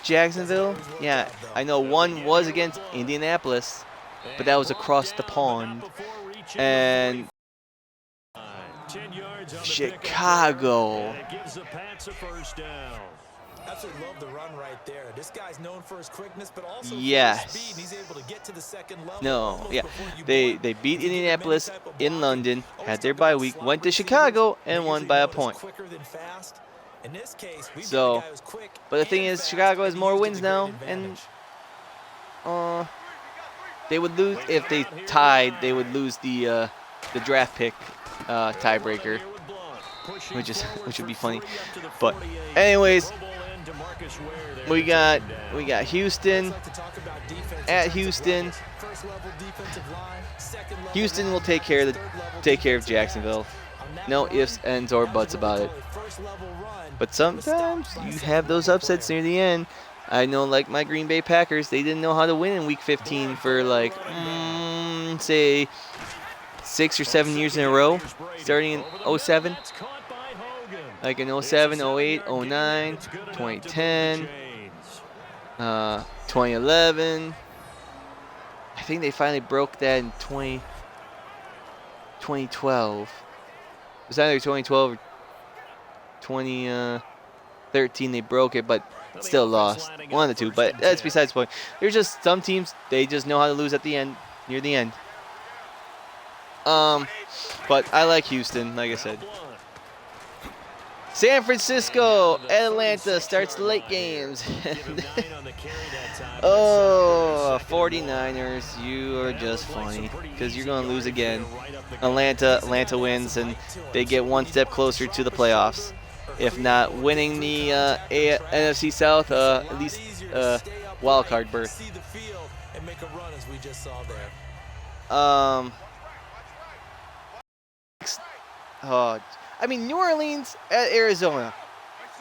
Jacksonville, yeah, I know one was against Indianapolis, but that was across the pond. And Chicago.
Absolutely love the run right there. This guy's known for his quickness, but also
yes.
speed. He's able to get to the second level.
No, yeah. They beat Indianapolis in London, had their bye week, went to Chicago, and won by a point. So, but the thing is, Chicago has more wins now, and they would lose if they tied. They would lose the draft pick tiebreaker, which would be funny. But anyways, we got Houston at Houston. Houston will take care of Jacksonville. No ifs, ands, or buts about it. But sometimes you have those upsets near the end. I know, like my Green Bay Packers, they didn't know how to win in Week 15 for like, say, 6 or 7 years in a row, starting in 07. Like in 07, 08, 09, 2010, 2011. I think they finally broke that in 2012. It was either 2012 or 2013 they broke it, but still lost. One of the two, but that's besides the point. There's just some teams, they just know how to lose at the end, near the end. But I like Houston, like I said. San Francisco, Atlanta starts the late games. Oh, 49ers, you are just funny because you're going to lose again. Atlanta wins, and they get one step closer to the playoffs. If not winning the NFC South, at least wild card berth. I mean, New Orleans at Arizona.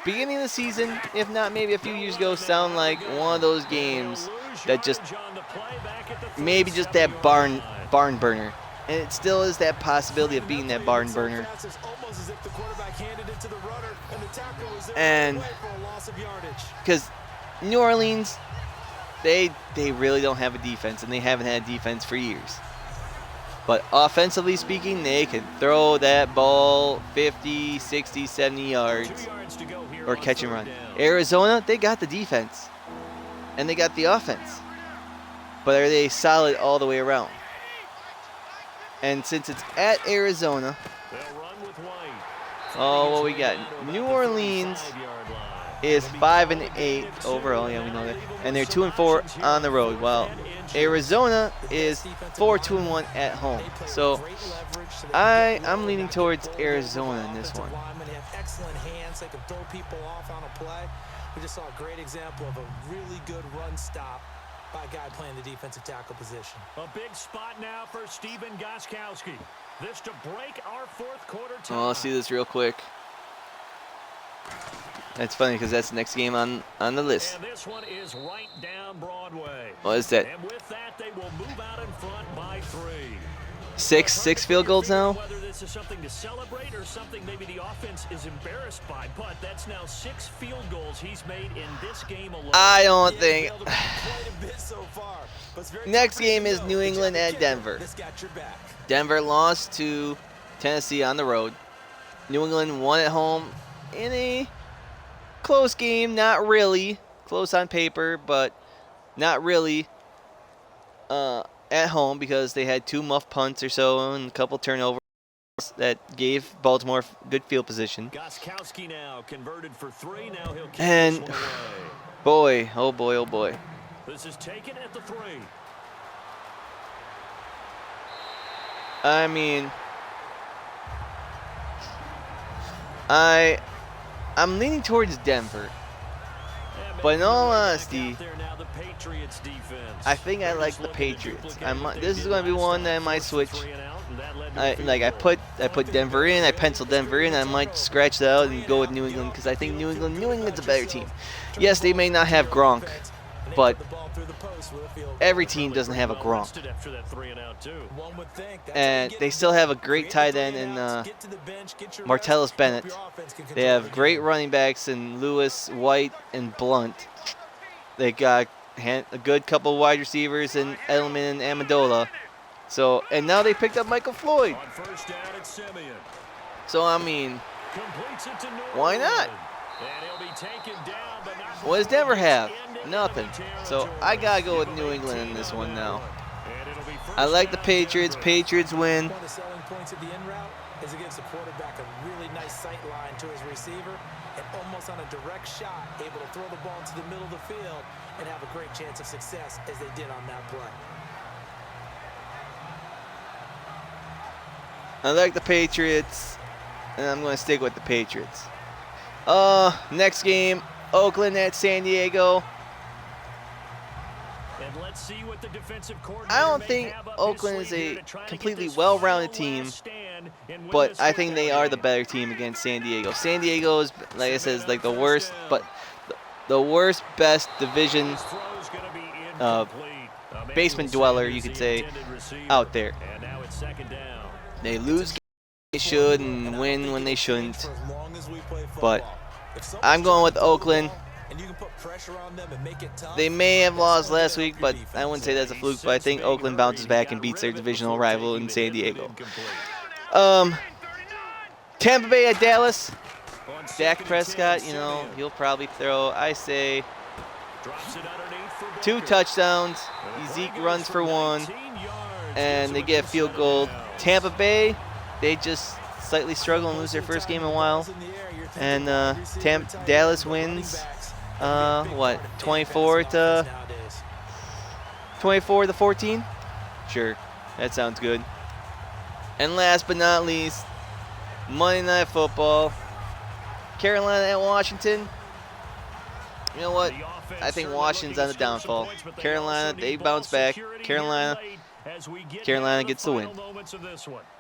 Beginning of the season, if not maybe a few years ago, sound like one of those games that just maybe just that barn burner. And it still is that possibility of being that barn burner. And because New Orleans, they really don't have a defense, and they haven't had a defense for years. But offensively speaking, they can throw that ball 50, 60, 70 yards or catch and run. Arizona, they got the defense, and they got the offense. But are they solid all the way around? And since it's at Arizona, oh, what we got? New Orleans is 5-8 overall. Yeah, we know that. And they're 2-4 on the road. While Arizona is 4-2-1 at home. So I'm leaning towards Arizona in this one.
Excellent hands, they can throw people off on a play. We just saw a great example of a really good run stop by a guy playing the defensive tackle position.
A big spot now for Stephen Gostkowski. This to break our fourth quarter time.
Oh, let's see this real quick. That's funny because that's the next game on the list.
And this one is right down Broadway.
What is that?
And with that, they will move out in front by 3.
Six field goals now?
Whether this is something to celebrate or something maybe the offense is embarrassed by, but that's now 6 field goals he's made in this game alone.
I don't think. Next game is New England at Denver. Denver lost to Tennessee on the road. New England won at home in a close game. Not really. Close on paper, but not really. At home because they had 2 muff punts or so and a couple turnovers that gave Baltimore good field position.
Gostkowski now converted for 3. Now he'll keep
and
this one away.
boy, oh boy, oh boy.
This is taken at the 3.
I mean, I'm leaning towards Denver. But in all honesty, I think I like the Patriots. This is going to be one that I might switch. I put Denver in. I penciled Denver in. I might scratch that out and go with New England because I think New England's a better team. Yes, they may not have Gronk, but every team doesn't have a Gronk. And they still have a great tight end in Martellus Bennett. They have great running backs in Lewis, White, and Blunt. They got a good couple of wide receivers in Edelman and Amendola. So, and now they picked up Michael Floyd. So, I mean, why not? What does Denver have? Nothing. So, I got to go with New England in this one now. I like the Patriots. Patriots win.
One of the selling points of the in route is it gives the quarterback a really nice sight line to his receiver and almost on a direct shot able to throw the ball into the middle of the field and have a great chance of success as they did on that play.
I like the Patriots, and I'm going to stick with the Patriots. Next game, Oakland at San Diego.
And let's see what the defensive
I don't think Oakland is a completely well-rounded team, but I think they are the better team against San Diego. San Diego is, like I said, is like the worst, but the worst, best division basement dweller, you could say, out there. They lose they should and win when they shouldn't. But I'm going with Oakland. They may have lost last week, but I wouldn't say that's a fluke. But I think Oakland bounces back and beats their divisional rival in San Diego. Tampa Bay at Dallas. Dak Prescott, you know, he'll probably throw, I say, 2 touchdowns. Zeke runs for 1, and they get a field goal. Tampa Bay, they just slightly struggle and lose their first game in a while. And Dallas wins, 24 to 14? Sure, that sounds good. And last but not least, Monday Night Football. Carolina at Washington. You know what? I think Washington's on the downfall. Carolina, they bounce back. Carolina gets the win.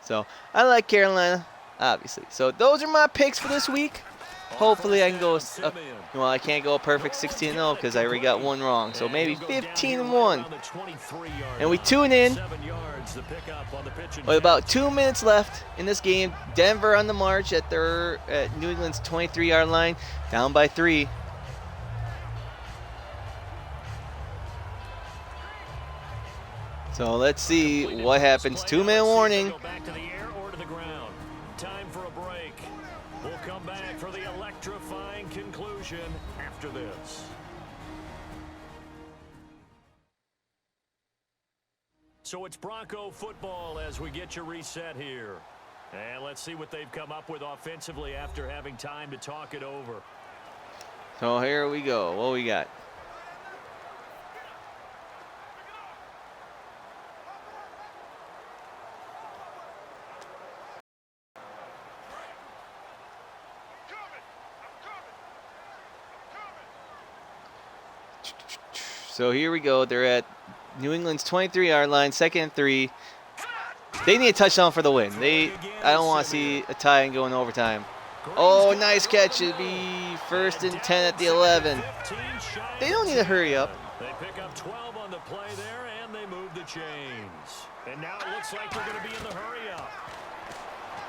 So I like Carolina, obviously. So those are my picks for this week. Hopefully I can go, well, I can't go a perfect 16-0 because I already got 1 wrong. So maybe 15-1. And we tune in with about 2 minutes left in this game. Denver on the march at New England's 23-yard line, down by 3. So let's see what happens. 2-minute warning.
Time for a break. We'll come back for the electrifying conclusion after this. So it's Bronco football as we get you reset here. And let's see what they've come up with offensively after having time to talk it over.
So here we go. What we got? So here we go. They're at New England's 23-yard line, 2nd and 3. They need a touchdown for the win. I don't want to see a tie and go in overtime. Oh, nice catch. It'd be 1st and 10 at the 11. They don't need to hurry up.
They pick up 12 on the play there, and they move the chains. And now it looks like they're going to be in the hurry up.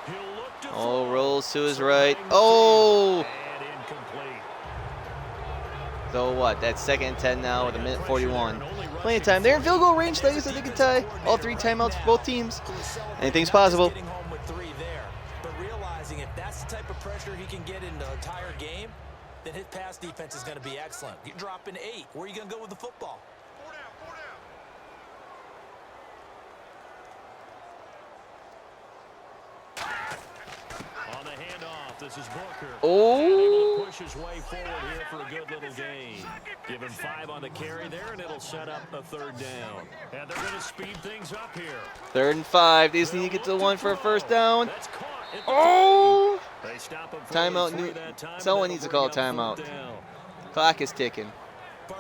He'll look to
rolls to his right. Oh!
And incomplete.
So what? That's 2nd and 10 now with 1:41. Plenty of time. They're in field goal range, like I said, they can tie. All 3 timeouts for both teams. Anything's possible.
Getting home with 3 there, but realizing if that's the type of pressure he can get in the entire game, then his pass defense is going to be excellent. You're dropping 8. Where are you going to go with the football?
On the handoff, this is Booker.
Oh!
Push his way forward here for a good little gain. Give him 5 on the carry there, and it'll set up a 3rd down. And they're going to speed things up here.
3rd and 5. They just need to get to the 1 for a 1st down.
That's caught at the
Oh!
They stop him
Timeout.
that time,
Someone
and
needs to
that'll
call a
bring up
timeout.
4th down.
Clock is ticking.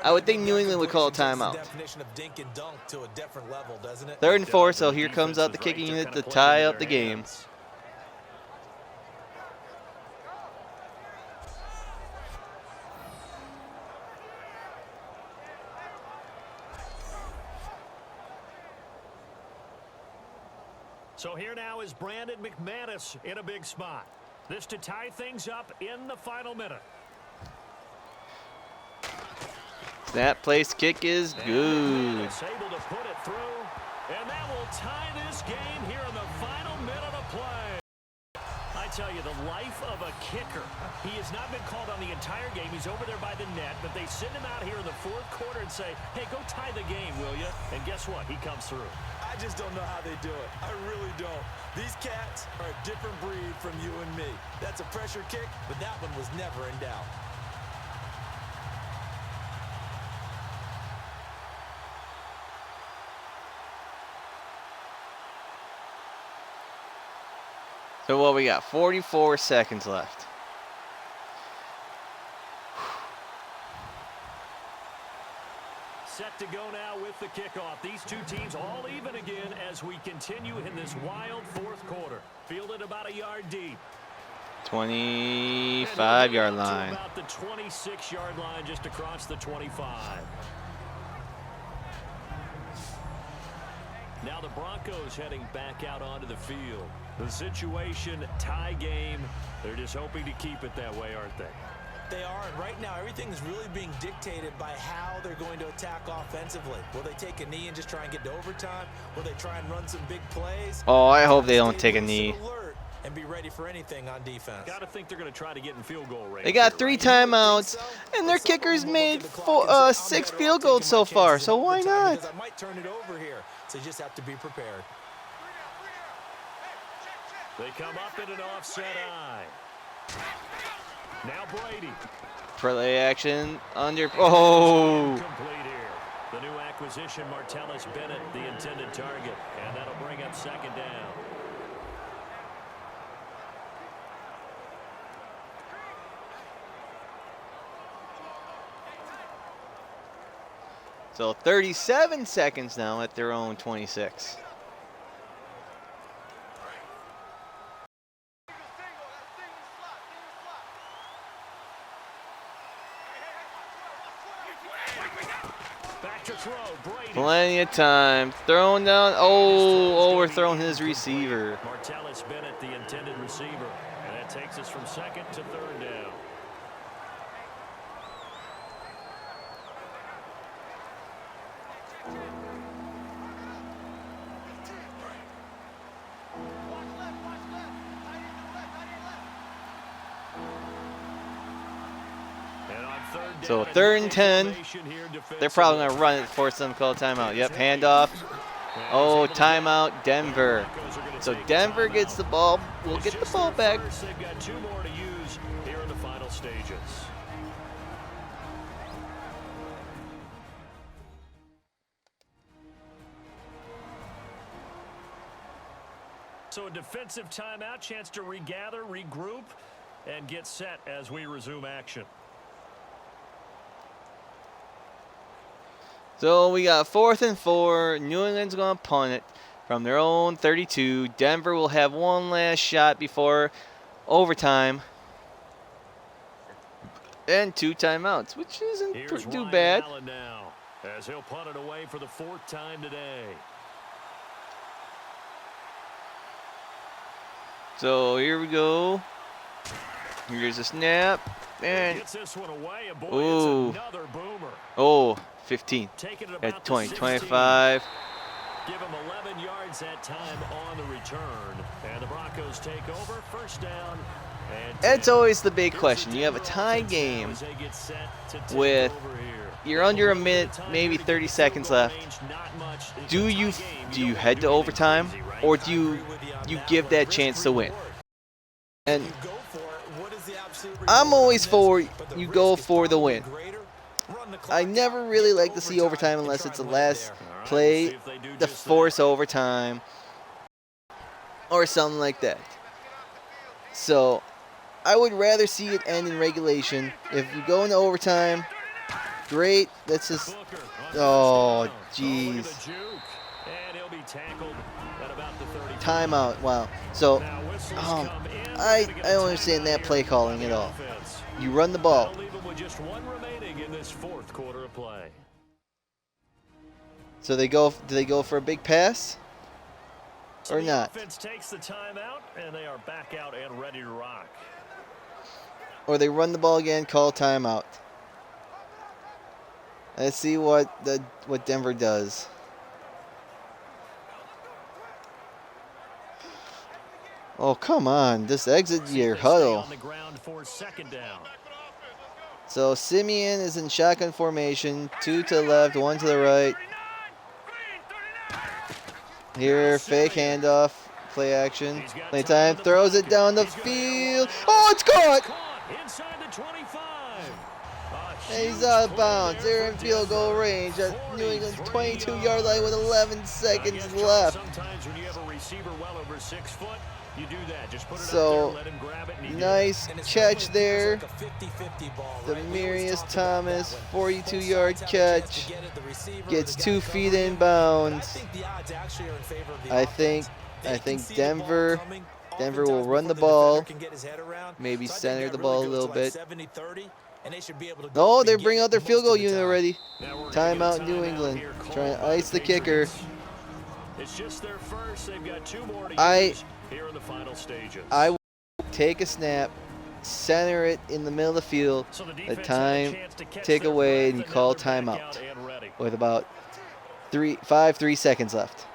I would think New England would call a timeout.
Definition of dink and dunk to a different level, doesn't it?
3rd and 4, so
The
here comes out the
defense is
kicking
right.
unit
They're
to
kinda
tie
playing
up
with
the
their
game.
hands. So here now is Brandon McManus in a big spot. This to tie things up in the final minute.
That place kick is good.
McManus able to put it through, and that will tie this game here in the final minute of play. I tell you, the life of a kicker. He has not been called on the entire game. He's over there by the net, but they send him out here in the 4th quarter and say, hey, go tie the game, will you? And guess what? He comes through.
I just don't know how they do it. I really don't. These cats are a different breed from you and me. That's a pressure kick, but that one was never in doubt.
So what we got? 44 seconds left.
Set to go now with the kickoff. These two teams all even again as we continue in this wild 4th quarter. Fielded about a yard deep.
25-yard
To
line.
about the 26-yard line, just across the 25. Now now the Broncos heading back out onto the field. The situation, tie game. They're just hoping to keep it that way, aren't they?
They are, and right now everything is really being dictated by how they're going to attack offensively. Will they take a knee and just try and get to overtime? Will they try and run some big plays?
Oh, I hope they don't take a knee.
And be ready for anything on defense.
Got to think they're going to try to get in field goal range.
They got 3 timeouts, and their kickers made 6 field goals so far, so why not?
I might turn it over here, so you just have to be prepared.
They come up in an offset eye. Now Brady.
Play action under. Oh!
Complete here. The new acquisition, Martellus Bennett, the intended target, and that'll bring up second down.
So 37 seconds now at their own 26.
Back to throw, Brady.
Plenty of time. Thrown down. Oh, overthrown his receiver.
Martellus Bennett, the intended receiver. And that takes us from second to third down.
So 3rd and 10. They're probably going to run it, force them to call timeout. Yep, handoff. Oh, timeout, Denver. So Denver gets the ball. We'll get the ball back.
They've got 2 more to use here in the final stages. So a defensive timeout, chance to regather, regroup, and get set as we resume action.
So we got 4th and 4. New England's going to punt it from their own 32. Denver will have one last shot before overtime. And 2 timeouts, which isn't too bad.
Allen now, as he'll punt it away for the 4th time today.
So here we go. Here's a snap. And
gets this one away, and boy,
ooh.
it's another boomer.
Oh, 15.
Taking it
At
about
20,
the
25.
Give him 11 yards that time on the return. And the Broncos take over, first down.
It's always the big question. You have a tie game with, you're under a minute, maybe 30 seconds left. Do you head to overtime, or do you give that chance to win? And I'm always for you go for the win. I never really like to see overtime unless it's the last play, the force overtime, or something like that. So I would rather see it end in regulation. If you go into overtime, great. Let's just, oh, jeez. Timeout, wow. So I don't understand that play calling at all. You run the ball.
Just one remaining in this 4th quarter of play.
So do they go for a big pass? Or not?
The offense takes the timeout, and they are back out and ready to rock.
Or they run the ball again, call timeout. Let's see what Denver does. Oh, come on. Just exit your huddle.
On the ground for second down.
So Simeon is in shotgun formation. 2 to the left, 1 to the right. Here, fake handoff, play action. Play time, throws it down the field. Oh, it's caught!
Inside the 25.
And he's out of bounds. They're in field goal range at New England's 22-yard line with 11 seconds left.
Sometimes when you have a receiver well over 6 foot, you do that. Just put it
So,
out there, let him grab it, and he
nice catch there.
Like a 50-50 ball, right?
Demarius Thomas, 42-yard catch. Gets 2 feet in bounds. I think Denver will run the ball. Maybe center the ball a little bit. Oh, they're bringing out their field goal unit already. Timeout New England. Trying to ice the kicker.
It's just their first. They've got 2 more to use here in the final stages.
I will take a snap, center it in the middle of the field,
So the
the
defense
time
had a chance to catch
take
their
away,
breath,
and you
now
call
they're back
timeout
out and ready.
with about 3 seconds left.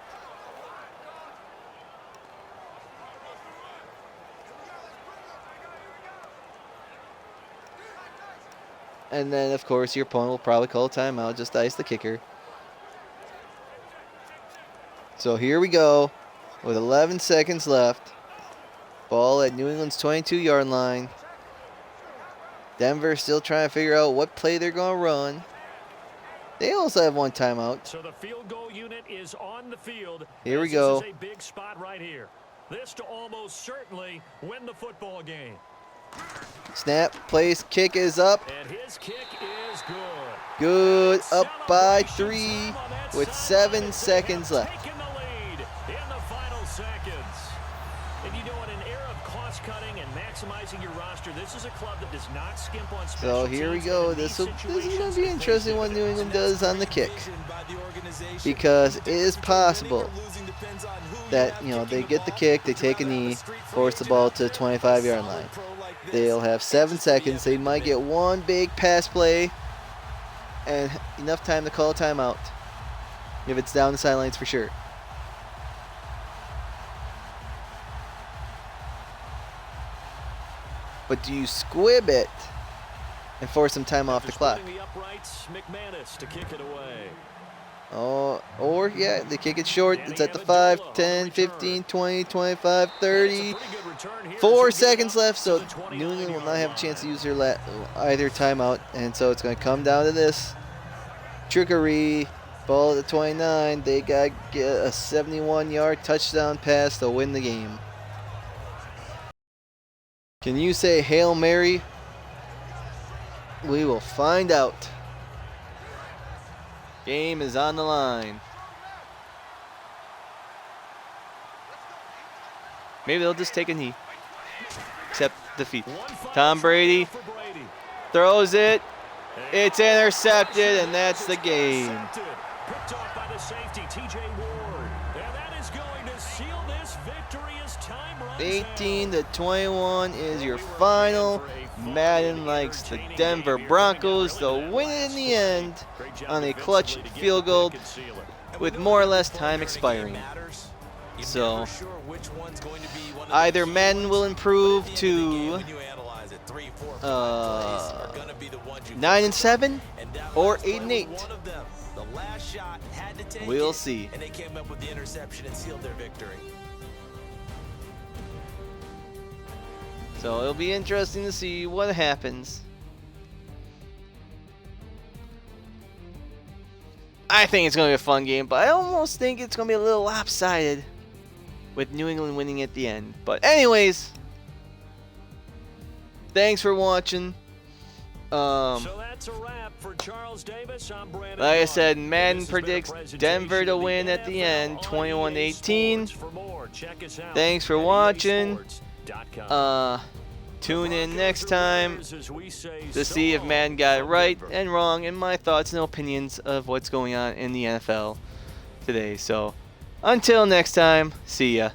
And then, of course, your opponent will probably call a timeout just to ice the kicker. So here we go with 11 seconds left. Ball at New England's 22-yard line. Denver still trying to figure out what play they're going to run. They also have 1 timeout.
So the field goal unit is on the field.
Here we go.
This is a big spot right here. This to almost certainly win the football game.
Snap, place, kick is up.
And his kick is good.
Good, up by
Celebration
3
time on that
with
sideline.
7 seconds
They have
left.
taken the lead in the final seconds. And you know, in an era of cost-cutting and maximizing your roster, this is a club that does not skimp on special
So here we
teams,
go.
and in
This
these
is going to
situations,
be interesting what New England does on the kick,
By the organization.
because it is
Winning
possible
or losing depends on who you
that,
have
you know,
kicking
they get the
ball.
kick, they
Would you
take a
rather have
knee,
street
force the
footage
ball
out
to the
there,
25-yard
solid
line.
pro like this?
They'll have 7
It's just
seconds. They might get
preeminent.
1 big pass play and enough time to call a timeout if it's down the sidelines for sure. But do you squib it and force some time off the clock?
Splitting the uprights, McManus to kick it away.
Oh, or, yeah, they kick it short. It's at the 5, 10, 15, 20, 25, 30. 4 seconds left, so New England will not have a chance to use their either timeout. And so it's going to come down to this. Trickery, ball at the 29. They got to get a 71-yard touchdown pass to win the game. Can you say Hail Mary? We will find out. Game is on the line. Maybe they'll just take a knee. Accept defeat. Tom Brady throws it. It's intercepted, and that's the game.
Picked off by the safety, TJ Ward. And that is going to seal this victory as time runs
18-21 is your final. Madden likes the Denver Broncos to win it in the end on a clutch field goal with more or less time expiring. So either Madden will improve to 9-7 or 8-8. We'll see.
And they came up with the interception and sealed their victory.
So it'll be interesting to see what happens. I think it's going to be a fun game, but I almost think it's going to be a little lopsided with New England winning at the end. But anyways, thanks for watching.
So that's a wrap for Charles Davis. I'm Brandon
Like I
Gaudin.
said, Madden
This has been a
predicts
presentation
Denver to
of the
win at the end,
NFL
21-18.
For more, check us out
Thanks for
at
watching.
EASports.com.
Tune in
The
next
Broncos are
time
winners, as we say,
to
so
see if
long
Madden got it
from
right
Denver.
and wrong and my thoughts and opinions of what's going on in the NFL today. So until next time, see ya.